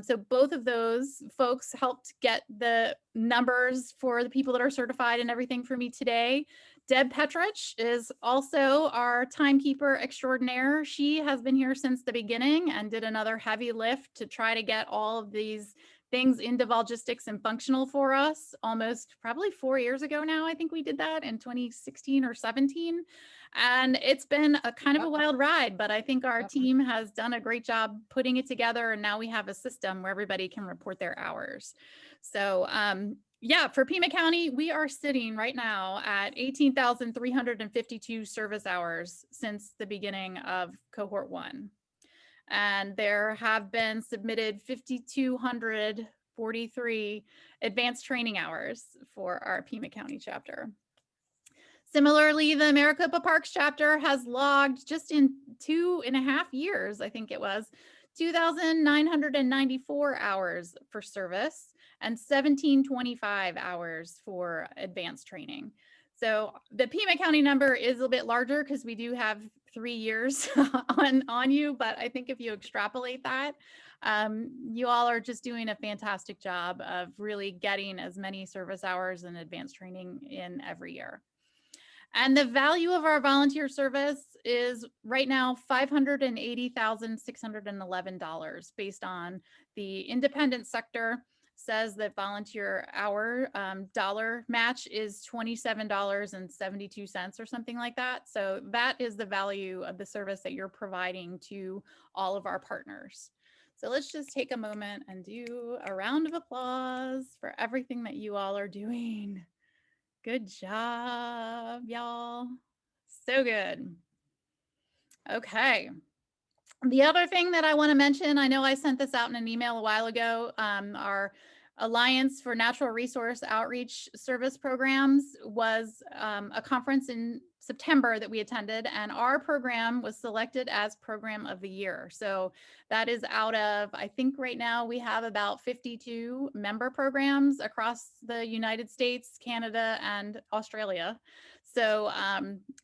So both of those folks helped get the numbers for the people that are certified and everything for me today. Deb Petrich is also our timekeeper extraordinaire. She has been here since the beginning and did another heavy lift to try to get all of these things into Volgistics and functional for us almost probably 4 years ago now. I think we did that in 2016 or 17. And it's been a kind of a wild ride, but I think our team has done a great job putting it together. And now we have a system where everybody can report their hours. So yeah, for Pima County, we are sitting right now at 18,352 service hours since the beginning of cohort 1. And there have been submitted 5,243 advanced training hours for our Pima County chapter. Similarly, the Maricopa Parks chapter has logged just in 2.5 years, I think it was, 2,994 hours for service and 1,725 hours for advanced training. So the Pima County number is a little bit larger because we do have 3 years on you, but I think if you extrapolate that, you all are just doing a fantastic job of really getting as many service hours and advanced training in every year. And the value of our volunteer service is right now $580,611 based on the independent sector says that volunteer hour dollar match is $27.72 or something like that. So that is the value of the service that you're providing to all of our partners. So let's just take a moment and do a round of applause for everything that you all are doing. Good job, y'all. So good. Okay. The other thing that I want to mention, I know I sent this out in an email a while ago, our Alliance for Natural Resource Outreach Service Programs was a conference in September that we attended, and our program was selected as Program of the Year. So that is out of, I think right now we have about 52 member programs across the United States, Canada, and Australia. So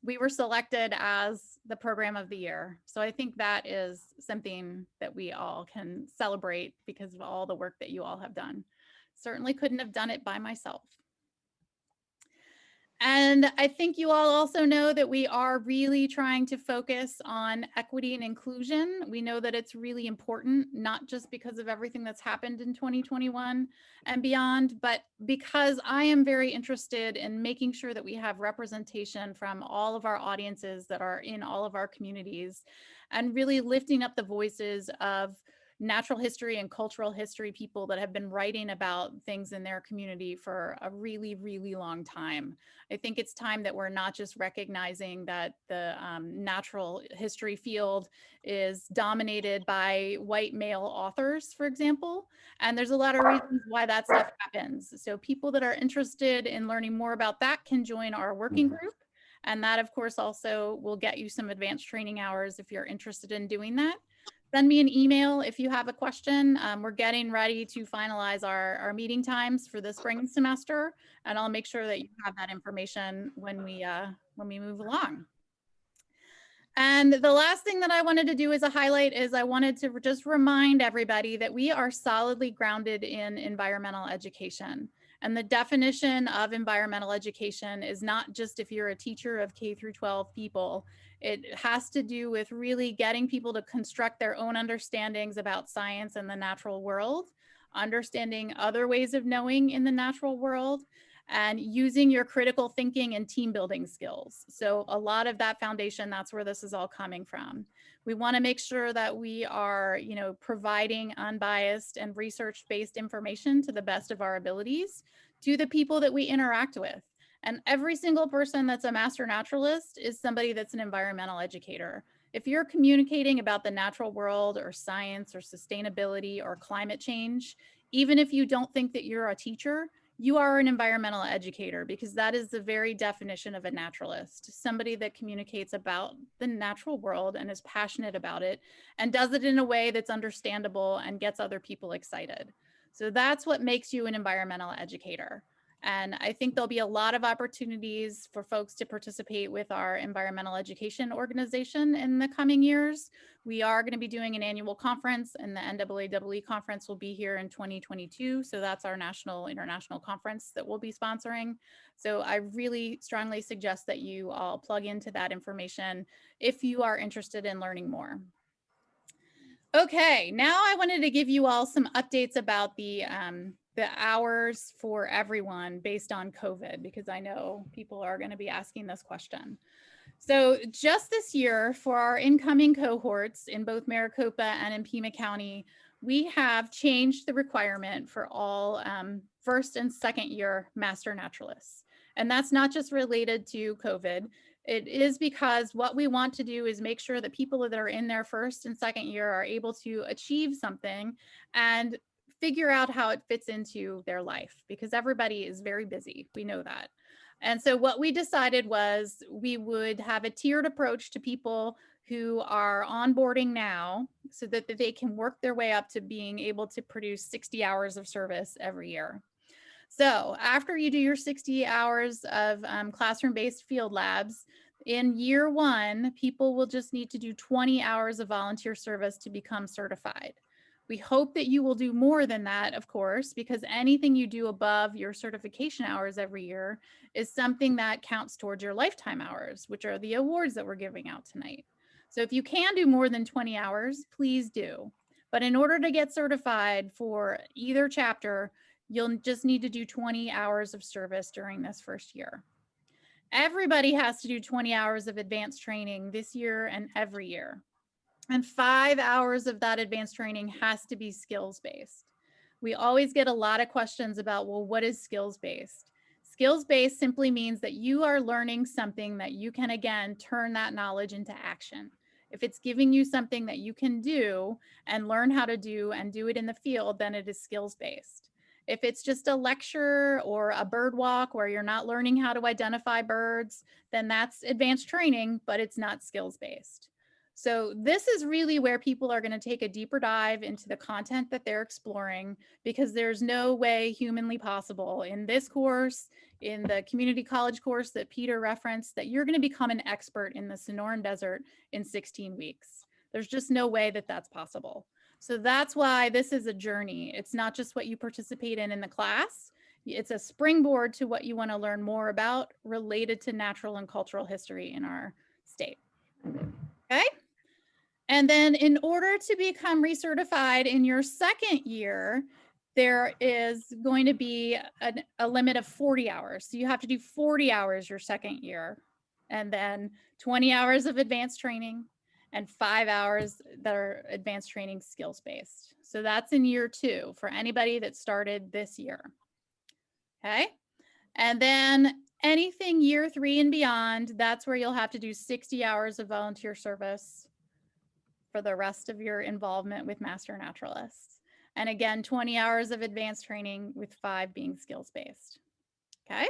we were selected as the Program of the Year. So I think that is something that we all can celebrate because of all the work that you all have done. Certainly couldn't have done it by myself. And I think you all also know that we are really trying to focus on equity and inclusion. We know that it's really important, not just because of everything that's happened in 2021 and beyond, but because I am very interested in making sure that we have representation from all of our audiences that are in all of our communities and really lifting up the voices of natural history and cultural history people that have been writing about things in their community for a really, really long time. I think it's time that we're not just recognizing that the natural history field is dominated by white male authors, for example, and there's a lot of reasons why that stuff happens. So people that are interested in learning more about that can join our working group. And that, of course, also will get you some advanced training hours if you're interested in doing that. Send me an email if you have a question. We're getting ready to finalize our meeting times for the spring semester, and I'll make sure that you have that information when we move along. And the last thing that I wanted to do as a highlight is I wanted to just remind everybody that we are solidly grounded in environmental education. And the definition of environmental education is not just if you're a teacher of K through 12 people. It has to do with really getting people to construct their own understandings about science and the natural world, understanding other ways of knowing in the natural world, and using your critical thinking and team building skills. So a lot of that foundation, that's where this is all coming from. We want to make sure that we are, providing unbiased and research-based information to the best of our abilities to the people that we interact with. And every single person that's a master naturalist is somebody that's an environmental educator. If you're communicating about the natural world or science or sustainability or climate change, even if you don't think that you're a teacher, you are an environmental educator, because that is the very definition of a naturalist, somebody that communicates about the natural world and is passionate about it and does it in a way that's understandable and gets other people excited. So that's what makes you an environmental educator. And I think there'll be a lot of opportunities for folks to participate with our environmental education organization in the coming years. We are going to be doing an annual conference, and the NAAEE conference will be here in 2022. So that's our national international conference that we'll be sponsoring. So I really strongly suggest that you all plug into that information if you are interested in learning more. Okay, now I wanted to give you all some updates about the hours for everyone based on COVID, because I know people are going to be asking this question. So just this year for our incoming cohorts in both Maricopa and in Pima County, we have changed the requirement for all first and second year master naturalists. And that's not just related to COVID. It is because what we want to do is make sure that people that are in their first and second year are able to achieve something and figure out how it fits into their life, because everybody is very busy. We know that. And so what we decided was we would have a tiered approach to people who are onboarding now so that they can work their way up to being able to produce 60 hours of service every year. So after you do your 60 hours of classroom-based field labs, in year one, people will just need to do 20 hours of volunteer service to become certified. We hope that you will do more than that, of course, because anything you do above your certification hours every year is something that counts towards your lifetime hours, which are the awards that we're giving out tonight. So if you can do more than 20 hours, please do. But in order to get certified for either chapter, you'll just need to do 20 hours of service during this first year. Everybody has to do 20 hours of advanced training this year and every year. And 5 hours of that advanced training has to be skills-based. We always get a lot of questions about, well, what is skills-based? Skills-based simply means that you are learning something that you can, again, turn that knowledge into action. If it's giving you something that you can do and learn how to do and do it in the field, then it is skills-based. If it's just a lecture or a bird walk where you're not learning how to identify birds, then that's advanced training, but it's not skills-based. So this is really where people are going to take a deeper dive into the content that they're exploring, because there's no way humanly possible in this course, in the community college course that Peter referenced, that you're going to become an expert in the Sonoran Desert in 16 weeks. There's just no way that that's possible. So that's why this is a journey. It's not just what you participate in the class. It's a springboard to what you want to learn more about related to natural and cultural history in our state. Okay. And then in order to become recertified in your second year, there is going to be a limit of 40 hours. So you have to do 40 hours your second year, and then 20 hours of advanced training and 5 hours that are advanced training skills-based. So that's in year 2 for anybody that started this year. Okay. And then anything year 3 and beyond, that's where you'll have to do 60 hours of volunteer service for the rest of your involvement with master naturalists. And again, 20 hours of advanced training with 5 being skills-based. Okay.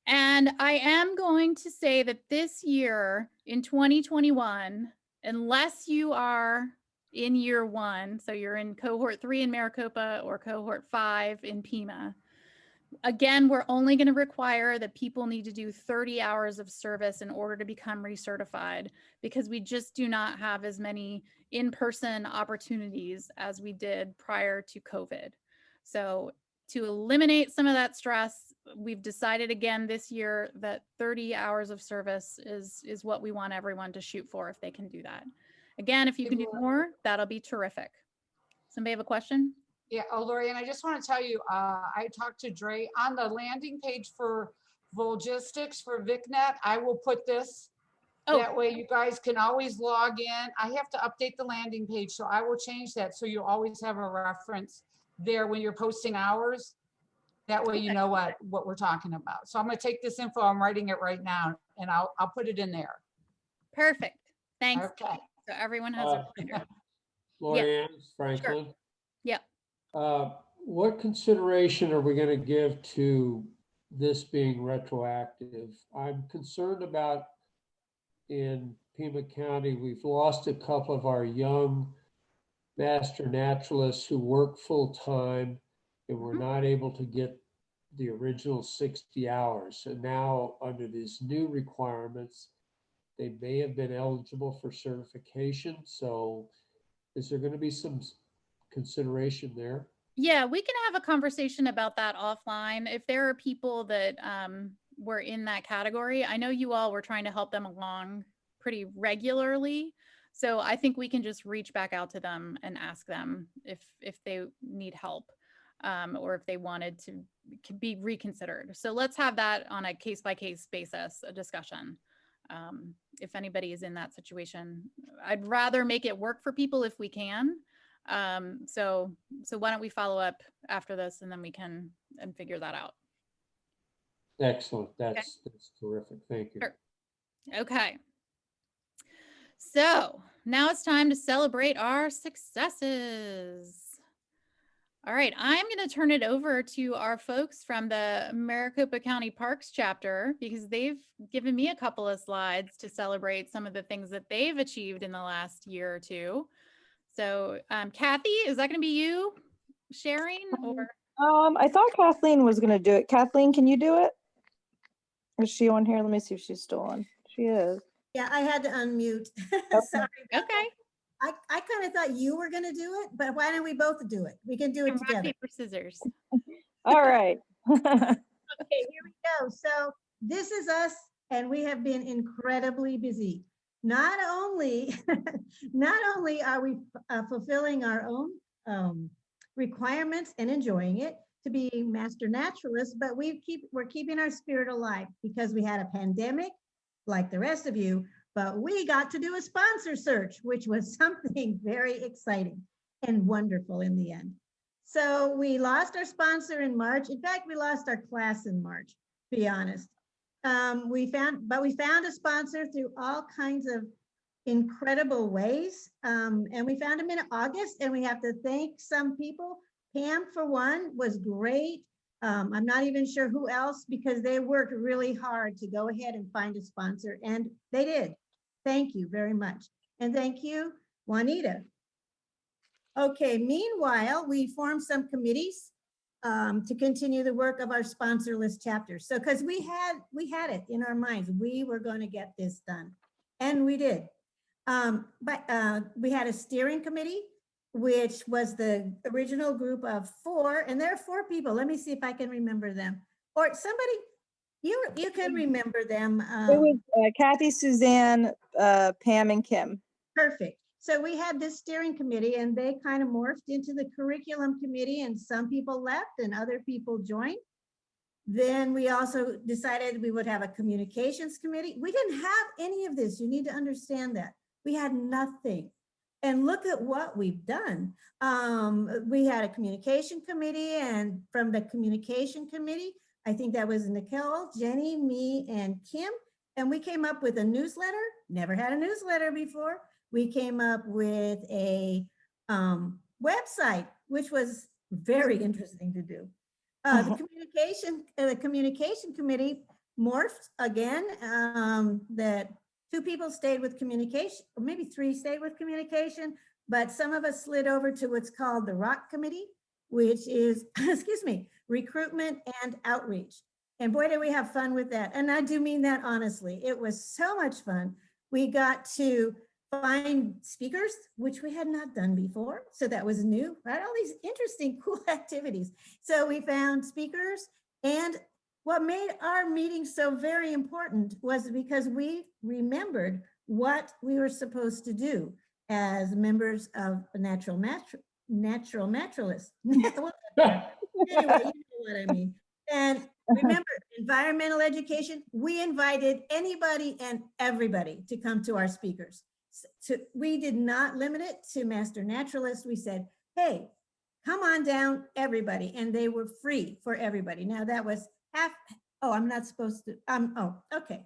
And I am going to say that this year in 2021, unless you are in year 1, so you're in cohort 3 in Maricopa or cohort 5 in Pima, again, we're only going to require that people need to do 30 hours of service in order to become recertified, because we just do not have as many in-person opportunities as we did prior to COVID. So to eliminate some of that stress, we've decided again this year that 30 hours of service is what we want everyone to shoot for if they can do that. Again, if you can do more, that'll be terrific. Somebody have a question? Yeah, oh, Lori, and I just want to tell you, I talked to Dre on the landing page for Volgistics for VicNet. I will put this. Oh. That way you guys can always log in. I have to update the landing page, so I will change that so you always have a reference there when you're posting hours. That way you know what we're talking about. So I'm going to take this info, I'm writing it right now, and I'll put it in there. Perfect. Thanks. Okay. So everyone has a reminder. Lorianne, Franklin. Sure. Yep. What consideration are we going to give to this being retroactive? I'm concerned about in Pima County, we've lost a couple of our young master naturalists who work full time, and we're not able to get the original 60 hours. So now under these new requirements, they may have been eligible for certification. So is there going to be some consideration there? Yeah, we can have a conversation about that offline. If there are people that were in that category, I know you all were trying to help them along pretty regularly. So I think we can just reach back out to them and ask them if they need help or if they wanted to be reconsidered. So let's have that on a case-by-case basis, a discussion. If anybody is in that situation, I'd rather make it work for people if we can. So why don't we follow up after this and then we can figure that out. Excellent. That's terrific. Thank you. Sure. Okay. So now it's time to celebrate our successes. All right, I'm going to turn it over to our folks from the Maricopa County Parks chapter because they've given me a couple of slides to celebrate some of the things that they've achieved in the last year or two. So Kathy, is that going to be you sharing? Or I thought Kathleen was going to do it. Kathleen, can you do it? Is she on here? Let me see if she's still on. She is. Yeah, I had to unmute. Okay. Sorry. Okay. I kind of thought you were going to do it, but why don't we both do it? We can do it rock, together. paper, scissors. All right. Okay, here we go. So this is us, and we have been incredibly busy. Not only are we fulfilling our own requirements and enjoying it to be master naturalists, but we're keeping our spirit alive because we had a pandemic like the rest of you, but we got to do a sponsor search, which was something very exciting and wonderful in the end. So we lost our sponsor in March. In fact, we lost our class in March, to be honest. We found a sponsor through all kinds of incredible ways. And we found him in August, and we have to thank some people. Pam, for one, was great. I'm not even sure who else, because they worked really hard to go ahead and find a sponsor, and they did. Thank you very much. And thank you, Juanita. Okay, meanwhile, we formed some committees to continue the work of our sponsor list chapter. So, because we had it in our minds, we were going to get this done, and we did. But we had a steering committee, which was the original group of 4, and there are 4 people. Let me see if I can remember them. Or somebody, you can remember them. It was Kathy, Suzanne, Pam, and Kim. Perfect. So we had this steering committee, and they kind of morphed into the curriculum committee, and some people left and other people joined. Then we also decided we would have a communications committee. We didn't have any of this. You need to understand that. We had nothing. And look at what we've done. We had a communication committee, and from the communication committee, I think that was Nicole, Jenny, me, and Kim. And we came up with a newsletter. Never had a newsletter before. We came up with a website, which was very interesting to do. The communication committee morphed again. That 2 people stayed with communication, or maybe 3 stayed with communication, but some of us slid over to what's called the ROC committee, which is, excuse me, recruitment and outreach. And boy, did we have fun with that. And I do mean that honestly. It was so much fun. We got to find speakers, which we had not done before. So that was new, right? All these interesting, cool activities. So we found speakers, and what made our meeting so very important was because we remembered what we were supposed to do as members of a natural naturalist. Anyway, you know what I mean. And remember, environmental education, we invited anybody and everybody to come to our speakers. So we did not limit it to master naturalists. We said, hey, come on down, everybody. And they were free for everybody. Now that was I'm not supposed to, oh, okay.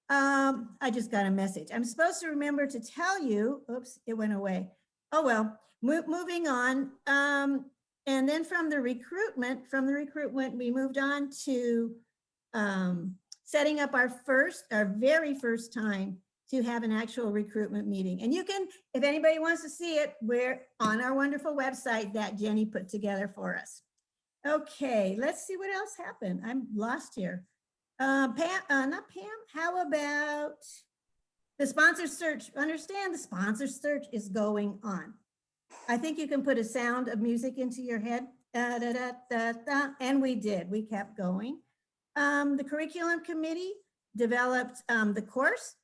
I just got a message. I'm supposed to remember to tell you, oops, it went away. Oh, well, moving on. And then from the recruitment, we moved on to setting up our very first time to have an actual recruitment meeting. And you can, if anybody wants to see it, we're on our wonderful website that Jenny put together for us. Okay, let's see what else happened. I'm lost here. Pam, not Pam. How about the sponsor search? Understand the sponsor search is going on. I think you can put a sound of music into your head. Da, da, da, da, da, and we did. We kept going. The curriculum committee developed the course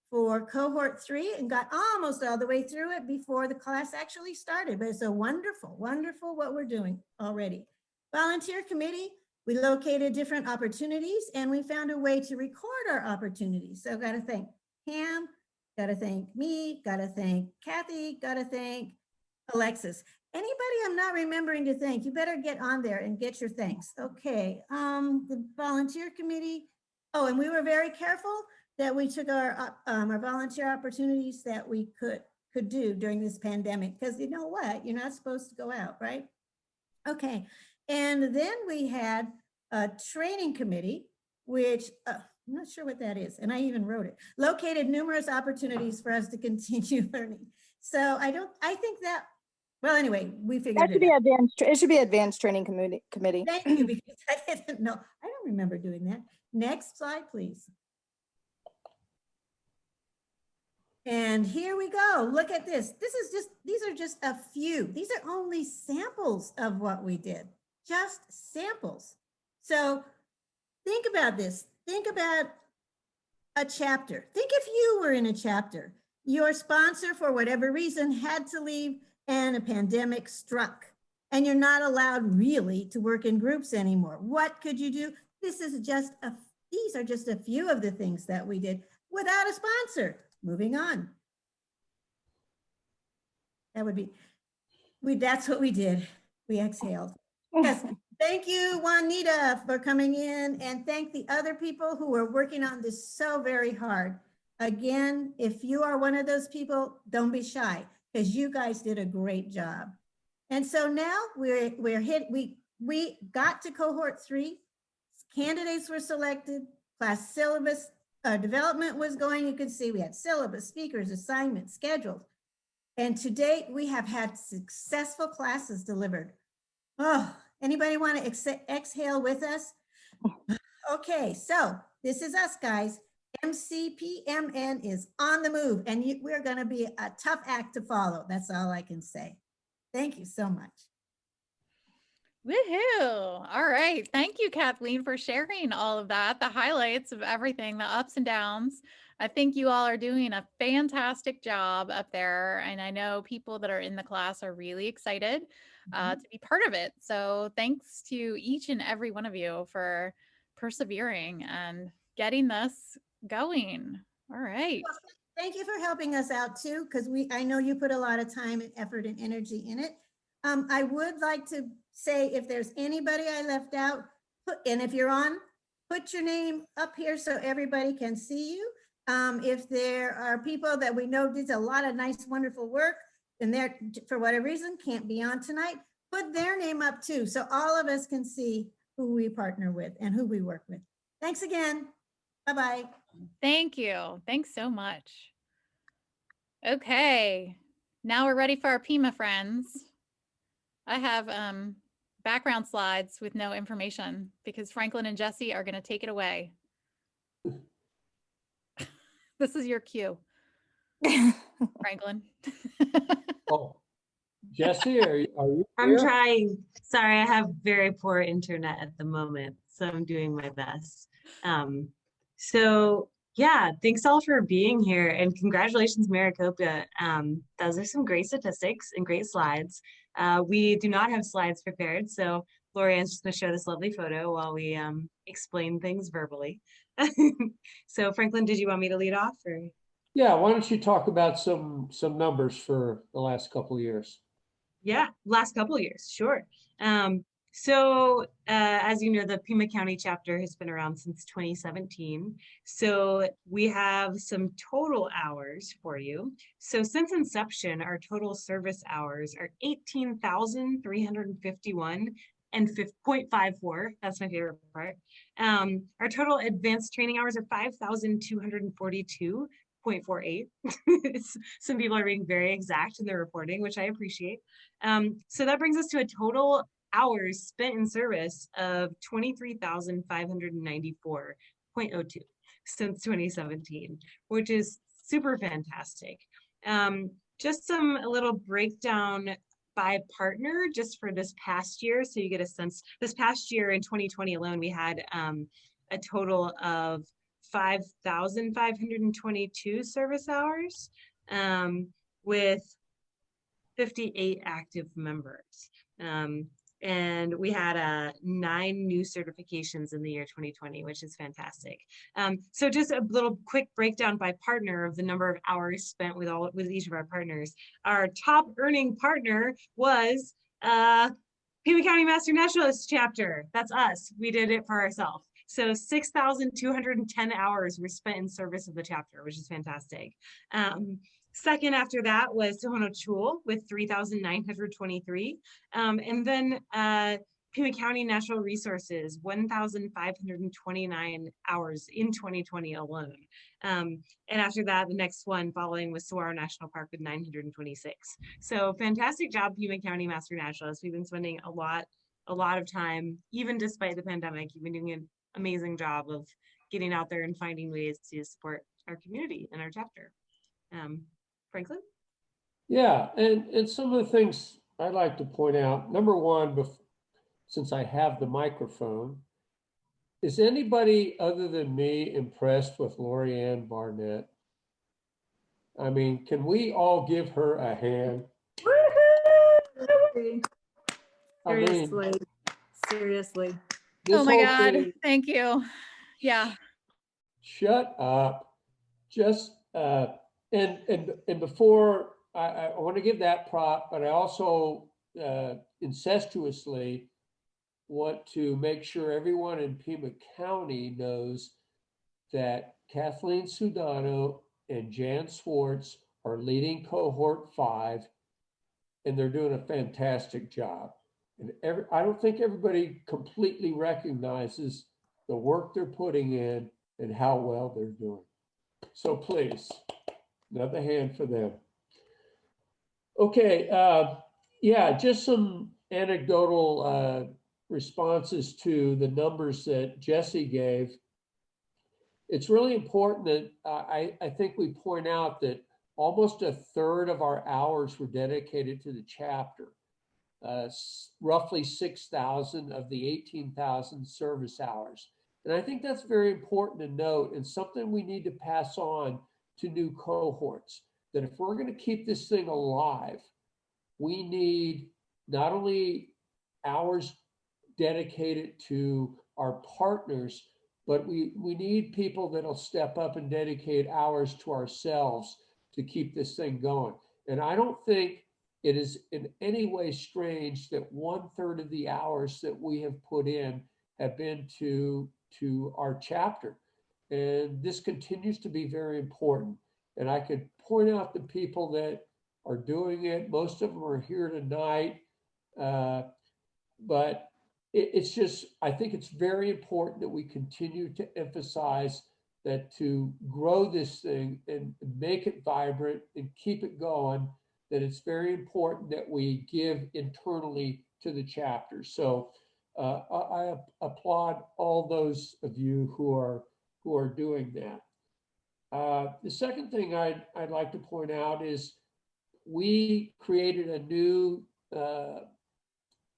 for cohort 3 and got almost all the way through it before the class actually started. But it's a wonderful, wonderful what we're doing already. Volunteer committee, we located different opportunities and we found a way to record our opportunities. So got to thank Pam, got to thank me, got to thank Kathy, got to thank Alexis. Anybody I'm not remembering to thank, you better get on there and get your thanks. Okay, the volunteer committee. Oh, and we were very careful that we took our volunteer opportunities that we could do during this pandemic, because you know what, you're not supposed to go out, right? Okay, and then we had a training committee, which I'm not sure what that is, and I even wrote it. Located numerous opportunities for us to continue learning. So I think that, well, anyway, we figured That should be advanced. It should be advanced training committee. Thank you, because I didn't know. I don't remember doing that. Next slide, please. And here we go. Look at this. These are just a few. These are only samples of what we did. Just samples. So think about this. Think about a chapter. Think if you were in a chapter. Your sponsor, for whatever reason, had to leave and a pandemic struck. And you're not allowed really to work in groups anymore. What could you do? These are just a few of the things that we did without a sponsor. Moving on. That would be, that's what we did. We exhaled. Yes. Thank you, Juanita, for coming in, and thank the other people who are working on this so very hard. Again, if you are one of those people, don't be shy, because you guys did a great job. And so now we got to cohort 3. Candidates were selected, class syllabus development was going. You can see we had syllabus, speakers, assignments, scheduled. And to date, we have had successful classes delivered. Oh, anybody want to exhale with us? Okay, so this is us, guys. MCPMN is on the move, and we're going to be a tough act to follow. That's all I can say. Thank you so much. Woohoo. All right. Thank you, Kathleen, for sharing all of that, the highlights of everything, the ups and downs. I think you all are doing a fantastic job up there. And I know people that are in the class are really excited to be part of it. So thanks to each and every one of you for persevering and getting this going. All right. Well, thank you for helping us out too, because I know you put a lot of time and effort and energy in it. I would like to say, if there's anybody I left out, and if you're on, put your name up here so everybody can see you. If there are people that we know did a lot of nice, wonderful work, and they're, for whatever reason, can't be on tonight, put their name up too, so all of us can see who we partner with and who we work with. Thanks again. Bye-bye. Thank you. Thanks so much. Okay, now we're ready for our PIMA friends. I have background slides with no information because Franklin and Jesse are going to take it away. This is your cue, Franklin. Oh, Jesse, are you I'm here? trying. Sorry, I have very poor internet at the moment, so I'm doing my best. So yeah, thanks all for being here, and congratulations, Maricopa. Those are some great statistics and great slides. We do not have slides prepared, so Lorianne's just going to show this lovely photo while we explain things verbally. So Franklin, did you want me to lead off? Or? Yeah, why don't you talk about some numbers for the last couple of years? Yeah, last couple of years, sure. So as you know, the Pima County chapter has been around since 2017. So we have some total hours for you. So since inception, our total service hours are 18,351 and 0.54. That's my favorite part. Our total advanced training hours are 5,242.48. Some people are being very exact in their reporting, which I appreciate. So that brings us to a total hours spent in service of 23,594.02 since 2017, which is super fantastic. Just a little breakdown by partner just for this past year, so you get a sense. This past year in 2020 alone, we had a total of 5,522 service hours with 58 active members. And we had 9 new certifications in the year 2020, which is fantastic. So just a little quick breakdown by partner of the number of hours spent with each of our partners. Our top earning partner was Pima County Master Naturalist chapter. That's us. We did it for ourselves. So 6,210 hours were spent in service of the chapter, which is fantastic. Second after that was Tohono Chul with 3,923. And then Pima County Natural Resources, 1,529 hours in 2020 alone. And after that, the next one following was Saguaro National Park with 926. So fantastic job, Pima County Master Naturalists. We've been spending a lot of time, even despite the pandemic. You've been doing an amazing job of getting out there and finding ways to support our community and our chapter. Franklin? Yeah, and some of the things I'd like to point out. Number one, since I have the microphone, is anybody other than me impressed with Lorianne Barnett? I mean, can we all give her a hand? Seriously, seriously. Oh my God, thank you. Yeah. Shut up. Just and before I want to give that prop, but I also incestuously want to make sure everyone in Pima County knows that Kathleen Sudano and Jan Swartz are leading cohort 5, and they're doing a fantastic job. And I don't think everybody completely recognizes the work they're putting in and how well they're doing. So please, another hand for them. Okay, yeah, just some anecdotal responses to the numbers that Jesse gave. It's really important that I think we point out that almost a third of our hours were dedicated to the chapter. Roughly 6,000 of the 18,000 service hours. And I think that's very important to note, and something we need to pass on to new cohorts, that if we're going to keep this thing alive, we need not only hours dedicated to our partners, but we need people that'll step up and dedicate hours to ourselves to keep this thing going. And I don't think it is in any way strange that 1/3 of the hours that we have put in have been to our chapter. And this continues to be very important. And I could point out the people that are doing it. Most of them are here tonight. But it's just, I think it's very important that we continue to emphasize that to grow this thing and make it vibrant and keep it going, that it's very important that we give internally to the chapter. So I applaud all those of you who are doing that. The second thing I'd like to point out is we created a new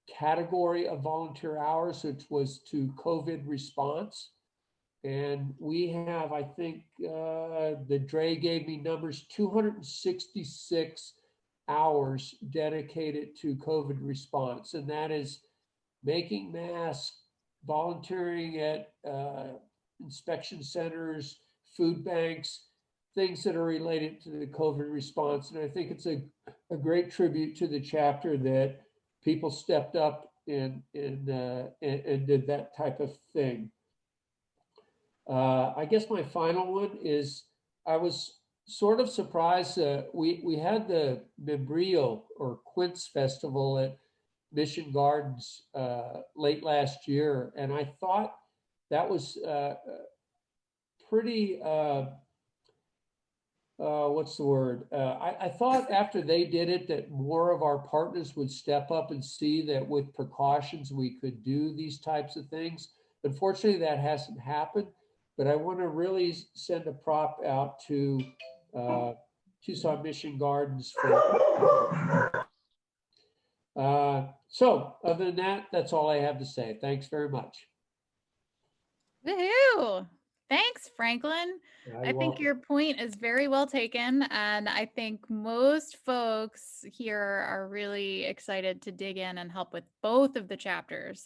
category of volunteer hours, which was to COVID response. And we have, I think, the Dre gave me numbers, 266 hours dedicated to COVID response. And that is making masks, volunteering at inspection centers, food banks, things that are related to the COVID response. And I think it's a great tribute to the chapter that people stepped up and did that type of thing. I guess my final one is, I was sort of surprised. We had the Membrillo or Quince Festival at Mission Gardens late last year, and I thought that was pretty what's the word? I thought after they did it that more of our partners would step up and see that with precautions we could do these types of things. Unfortunately, that hasn't happened, but I want to really send a prop out to Tucson Mission Gardens for. So other than that, that's all I have to say. Thanks very much. Woohoo! Thanks, Franklin. I think welcome. your point is very well taken, and I think most folks here are really excited to dig in and help with both of the chapters.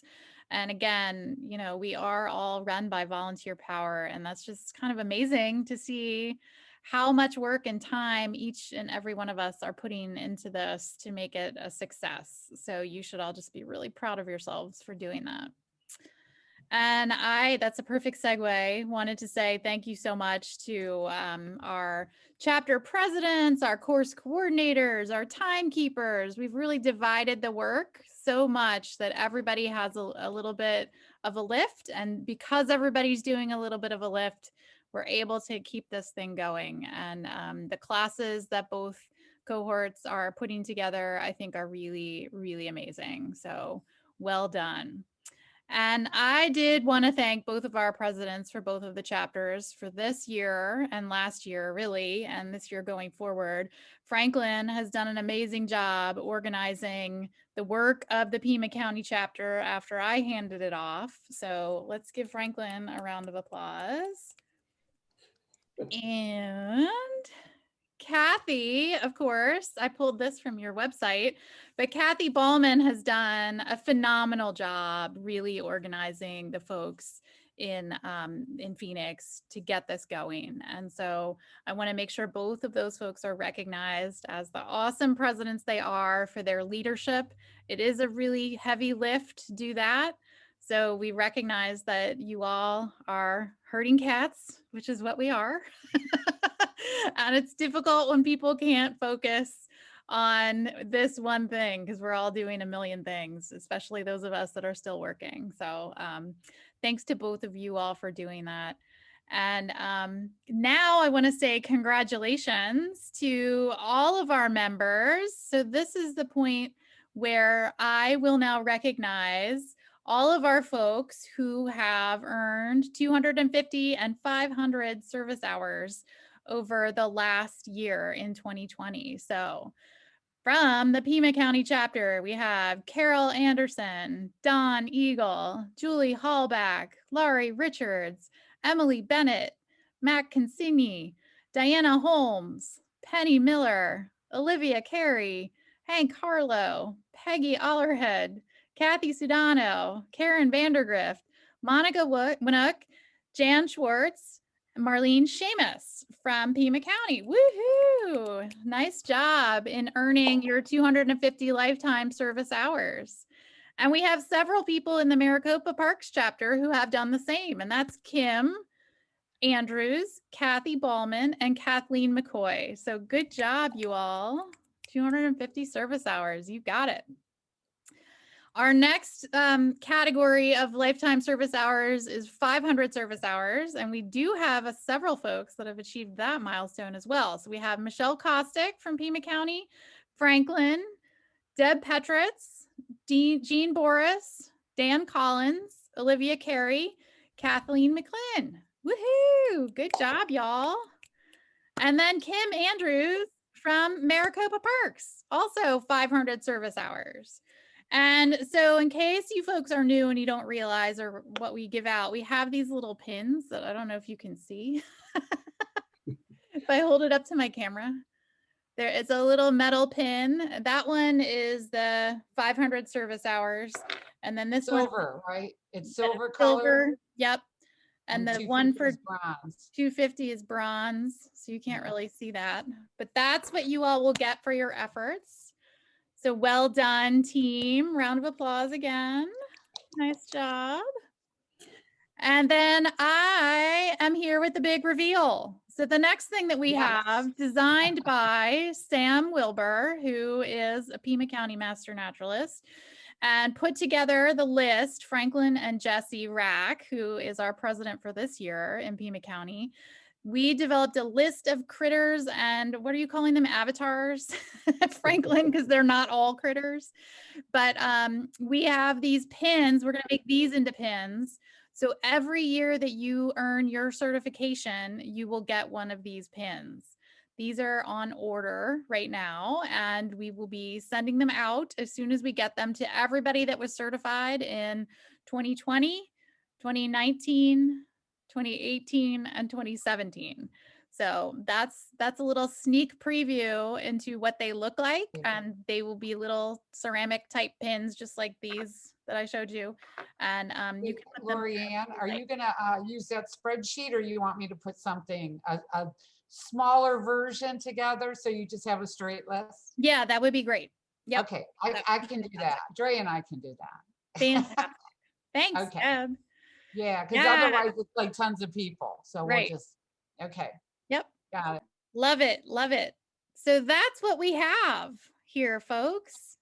And again, you know, we are all run by volunteer power, and that's just kind of amazing to see how much work and time each and every one of us are putting into this to make it a success. So you should all just be really proud of yourselves for doing that. And that's a perfect segue, wanted to say thank you so much to our chapter presidents, our course coordinators, our timekeepers. We've really divided the work so much that everybody has a little bit of a lift. And because everybody's doing a little bit of a lift, we're able to keep this thing going. And the classes that both cohorts are putting together, I think are really, really amazing. So well done. And I did want to thank both of our presidents for both of the chapters for this year and last year, really, and this year going forward. Franklin has done an amazing job organizing the work of the Pima County chapter after I handed it off. So let's give Franklin a round of applause. And Kathy, of course, I pulled this from your website, but Kathy Ballman has done a phenomenal job really organizing the folks in Phoenix to get this going. And so I want to make sure both of those folks are recognized as the awesome presidents they are for their leadership. It is a really heavy lift to do that. So we recognize that you all are herding cats, which is what we are. And it's difficult when people can't focus on this one thing because we're all doing a million things, especially those of us that are still working. So thanks to both of you all for doing that. And now I want to say congratulations to all of our members. So this is the point where I will now recognize all of our folks who have earned 250 and 500 service hours over the last year in 2020. So from the Pima County chapter, we have Carol Anderson, Don Eagle, Julie Hallback, Laurie Richards, Emily Bennett, Matt Consigny, Diana Holmes, Penny Miller, Olivia Carey, Hank Harlow, Peggy Ollerhead, Kathy Sudano, Karen Vandergrift, Monica Winook, Jan Schwartz, Marlene Seamus from Pima County. Woohoo! Nice job in earning your 250 lifetime service hours. And we have several people in the Maricopa Parks chapter who have done the same, and that's Kim Andrews, Kathy Ballman, and Kathleen McCoy. So good job, you all. 250 service hours. You got it. Our next category of lifetime service hours is 500 service hours, and we do have several folks that have achieved that milestone as well. So we have Michelle Kostick from Pima County, Franklin, Deb Petritz, Jean Boris, Dan Collins, Olivia Carey, Kathleen McClin. Woohoo! Good job, y'all. And then Kim Andrews from Maricopa Parks, also 500 service hours. And so in case you folks are new and you don't realize or what we give out, we have these little pins that I don't know if you can see. If I hold it up to my camera, there is a little metal pin. That one is the 500 service hours. And then this silver, right? It's silver silver. color. Yep. And the one for bronze. 250 is bronze. So you can't really see that, but that's what you all will get for your efforts. So well done, team. Round of applause again. Nice job. And then I am here with the big reveal. So the next thing that we have, designed by Sam Wilbur, who is a Pima County Master Naturalist, and put together the list, Franklin and Jesse Rack, who is our president for this year in Pima County. We developed a list of critters, and what are you calling them? Avatars, Franklin, because they're not all critters. But we have these pins. We're going to make these into pins. So every year that you earn your certification, you will get one of these pins. These are on order right now, and we will be sending them out as soon as we get them to everybody that was certified in 2020, 2019, 2018, and 2017. So that's a little sneak preview into what they look like, and they will be little ceramic type pins just like these that I showed you. And you can put them. Lorianne, are you gonna use that spreadsheet, or you want me to put something, a smaller version together so you just have a straight list? Yeah, that would be great. Yep. Okay, I can do that. Dre and I can do that. Fantastic. Thanks, Okay. Deb. Yeah, because otherwise it's like tons of people. So we'll Right. just, okay. Yep. Got it. Love it. Love it. So that's what we have here, folks.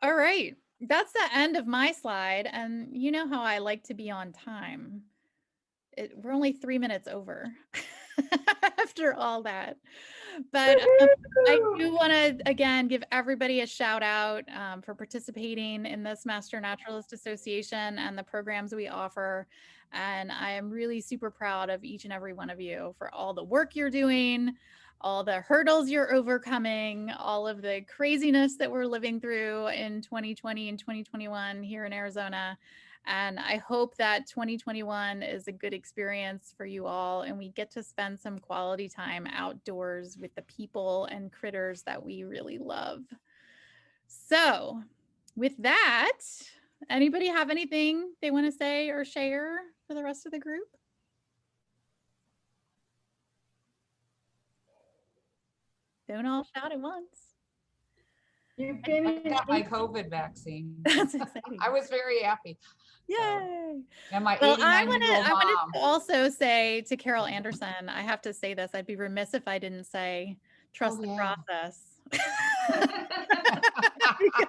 All right. That's the end of my slide. And you know how I like to be on time. We're only 3 minutes over after all that. But I do want to, again, give everybody a shout out for participating in this Master Naturalist Association and the programs we offer. And I am really super proud of each and every one of you for all the work you're doing, all the hurdles you're overcoming, all of the craziness that we're living through in 2020 and 2021 here in Arizona. And I hope that 2021 is a good experience for you all, and we get to spend some quality time outdoors with the people and critters that we really love. So with that, anybody have anything they want to say or share for the rest of the group? Don't all shout at once. I got my COVID vaccine. That's exciting. I was very happy. Yay. And my Well, 89-year-old I mom. want to also say to Carol Anderson, I have to say this, I'd be remiss if I didn't say, trust the process. Because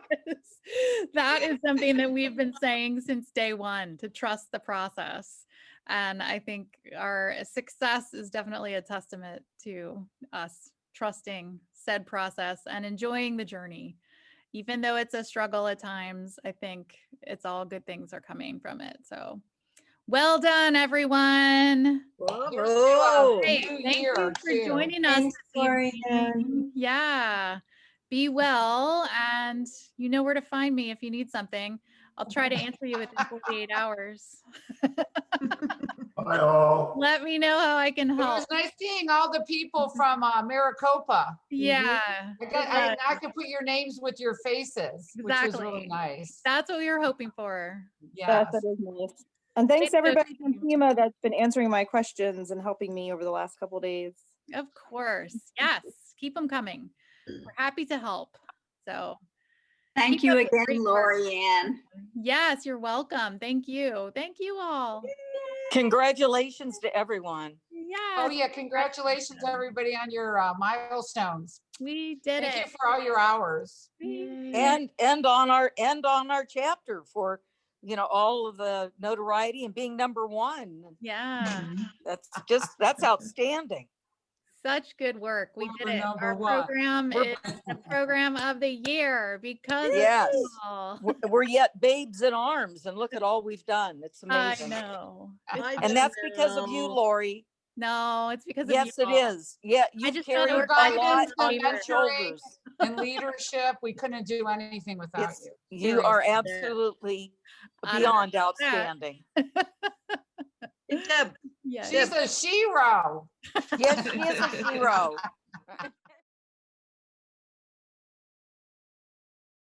that is something that we've been saying since day one, to trust the process. And I think our success is definitely a testament to us trusting said process and enjoying the journey. Even though it's a struggle at times, I think it's all good things are coming from it. So well done, everyone. Hey, thank you for joining us this evening. Yeah, be well. And you know where to find me if you need something. I'll try to answer you within 48 hours. Bye all. Let me know how I can It help. was nice seeing all the people from Maricopa. Yeah. I could put your names with your faces, which was really nice. That's what we were hoping for. Yes. That is nice. And thanks to everybody from FEMA that's been answering my questions and helping me over the last couple of days. Of course. Yes. Keep them coming. We're happy to help. So thank you again, Lorianne. Yes, you're welcome. Thank you. Thank you all. Congratulations to everyone. Yes. Oh yeah, congratulations everybody on your milestones. We did Thank it. you for all your hours. And on our chapter for, you know, all of the notoriety and being #1. Yeah. That's outstanding. Such good work. We did it. Our #1. program is the program of the year because yes, of you all. we're yet babes in arms, and look at all we've done. It's amazing. I know. And that's because of you, Lori. No, it's because of yes, you it all. is. Yeah, I you just carry thought it a was lot my on your favorite. shoulders. And leadership, we couldn't do anything without you. You are Seriously. absolutely I beyond don't know outstanding. Deb, yeah. She's a shero. Yes, she is a hero.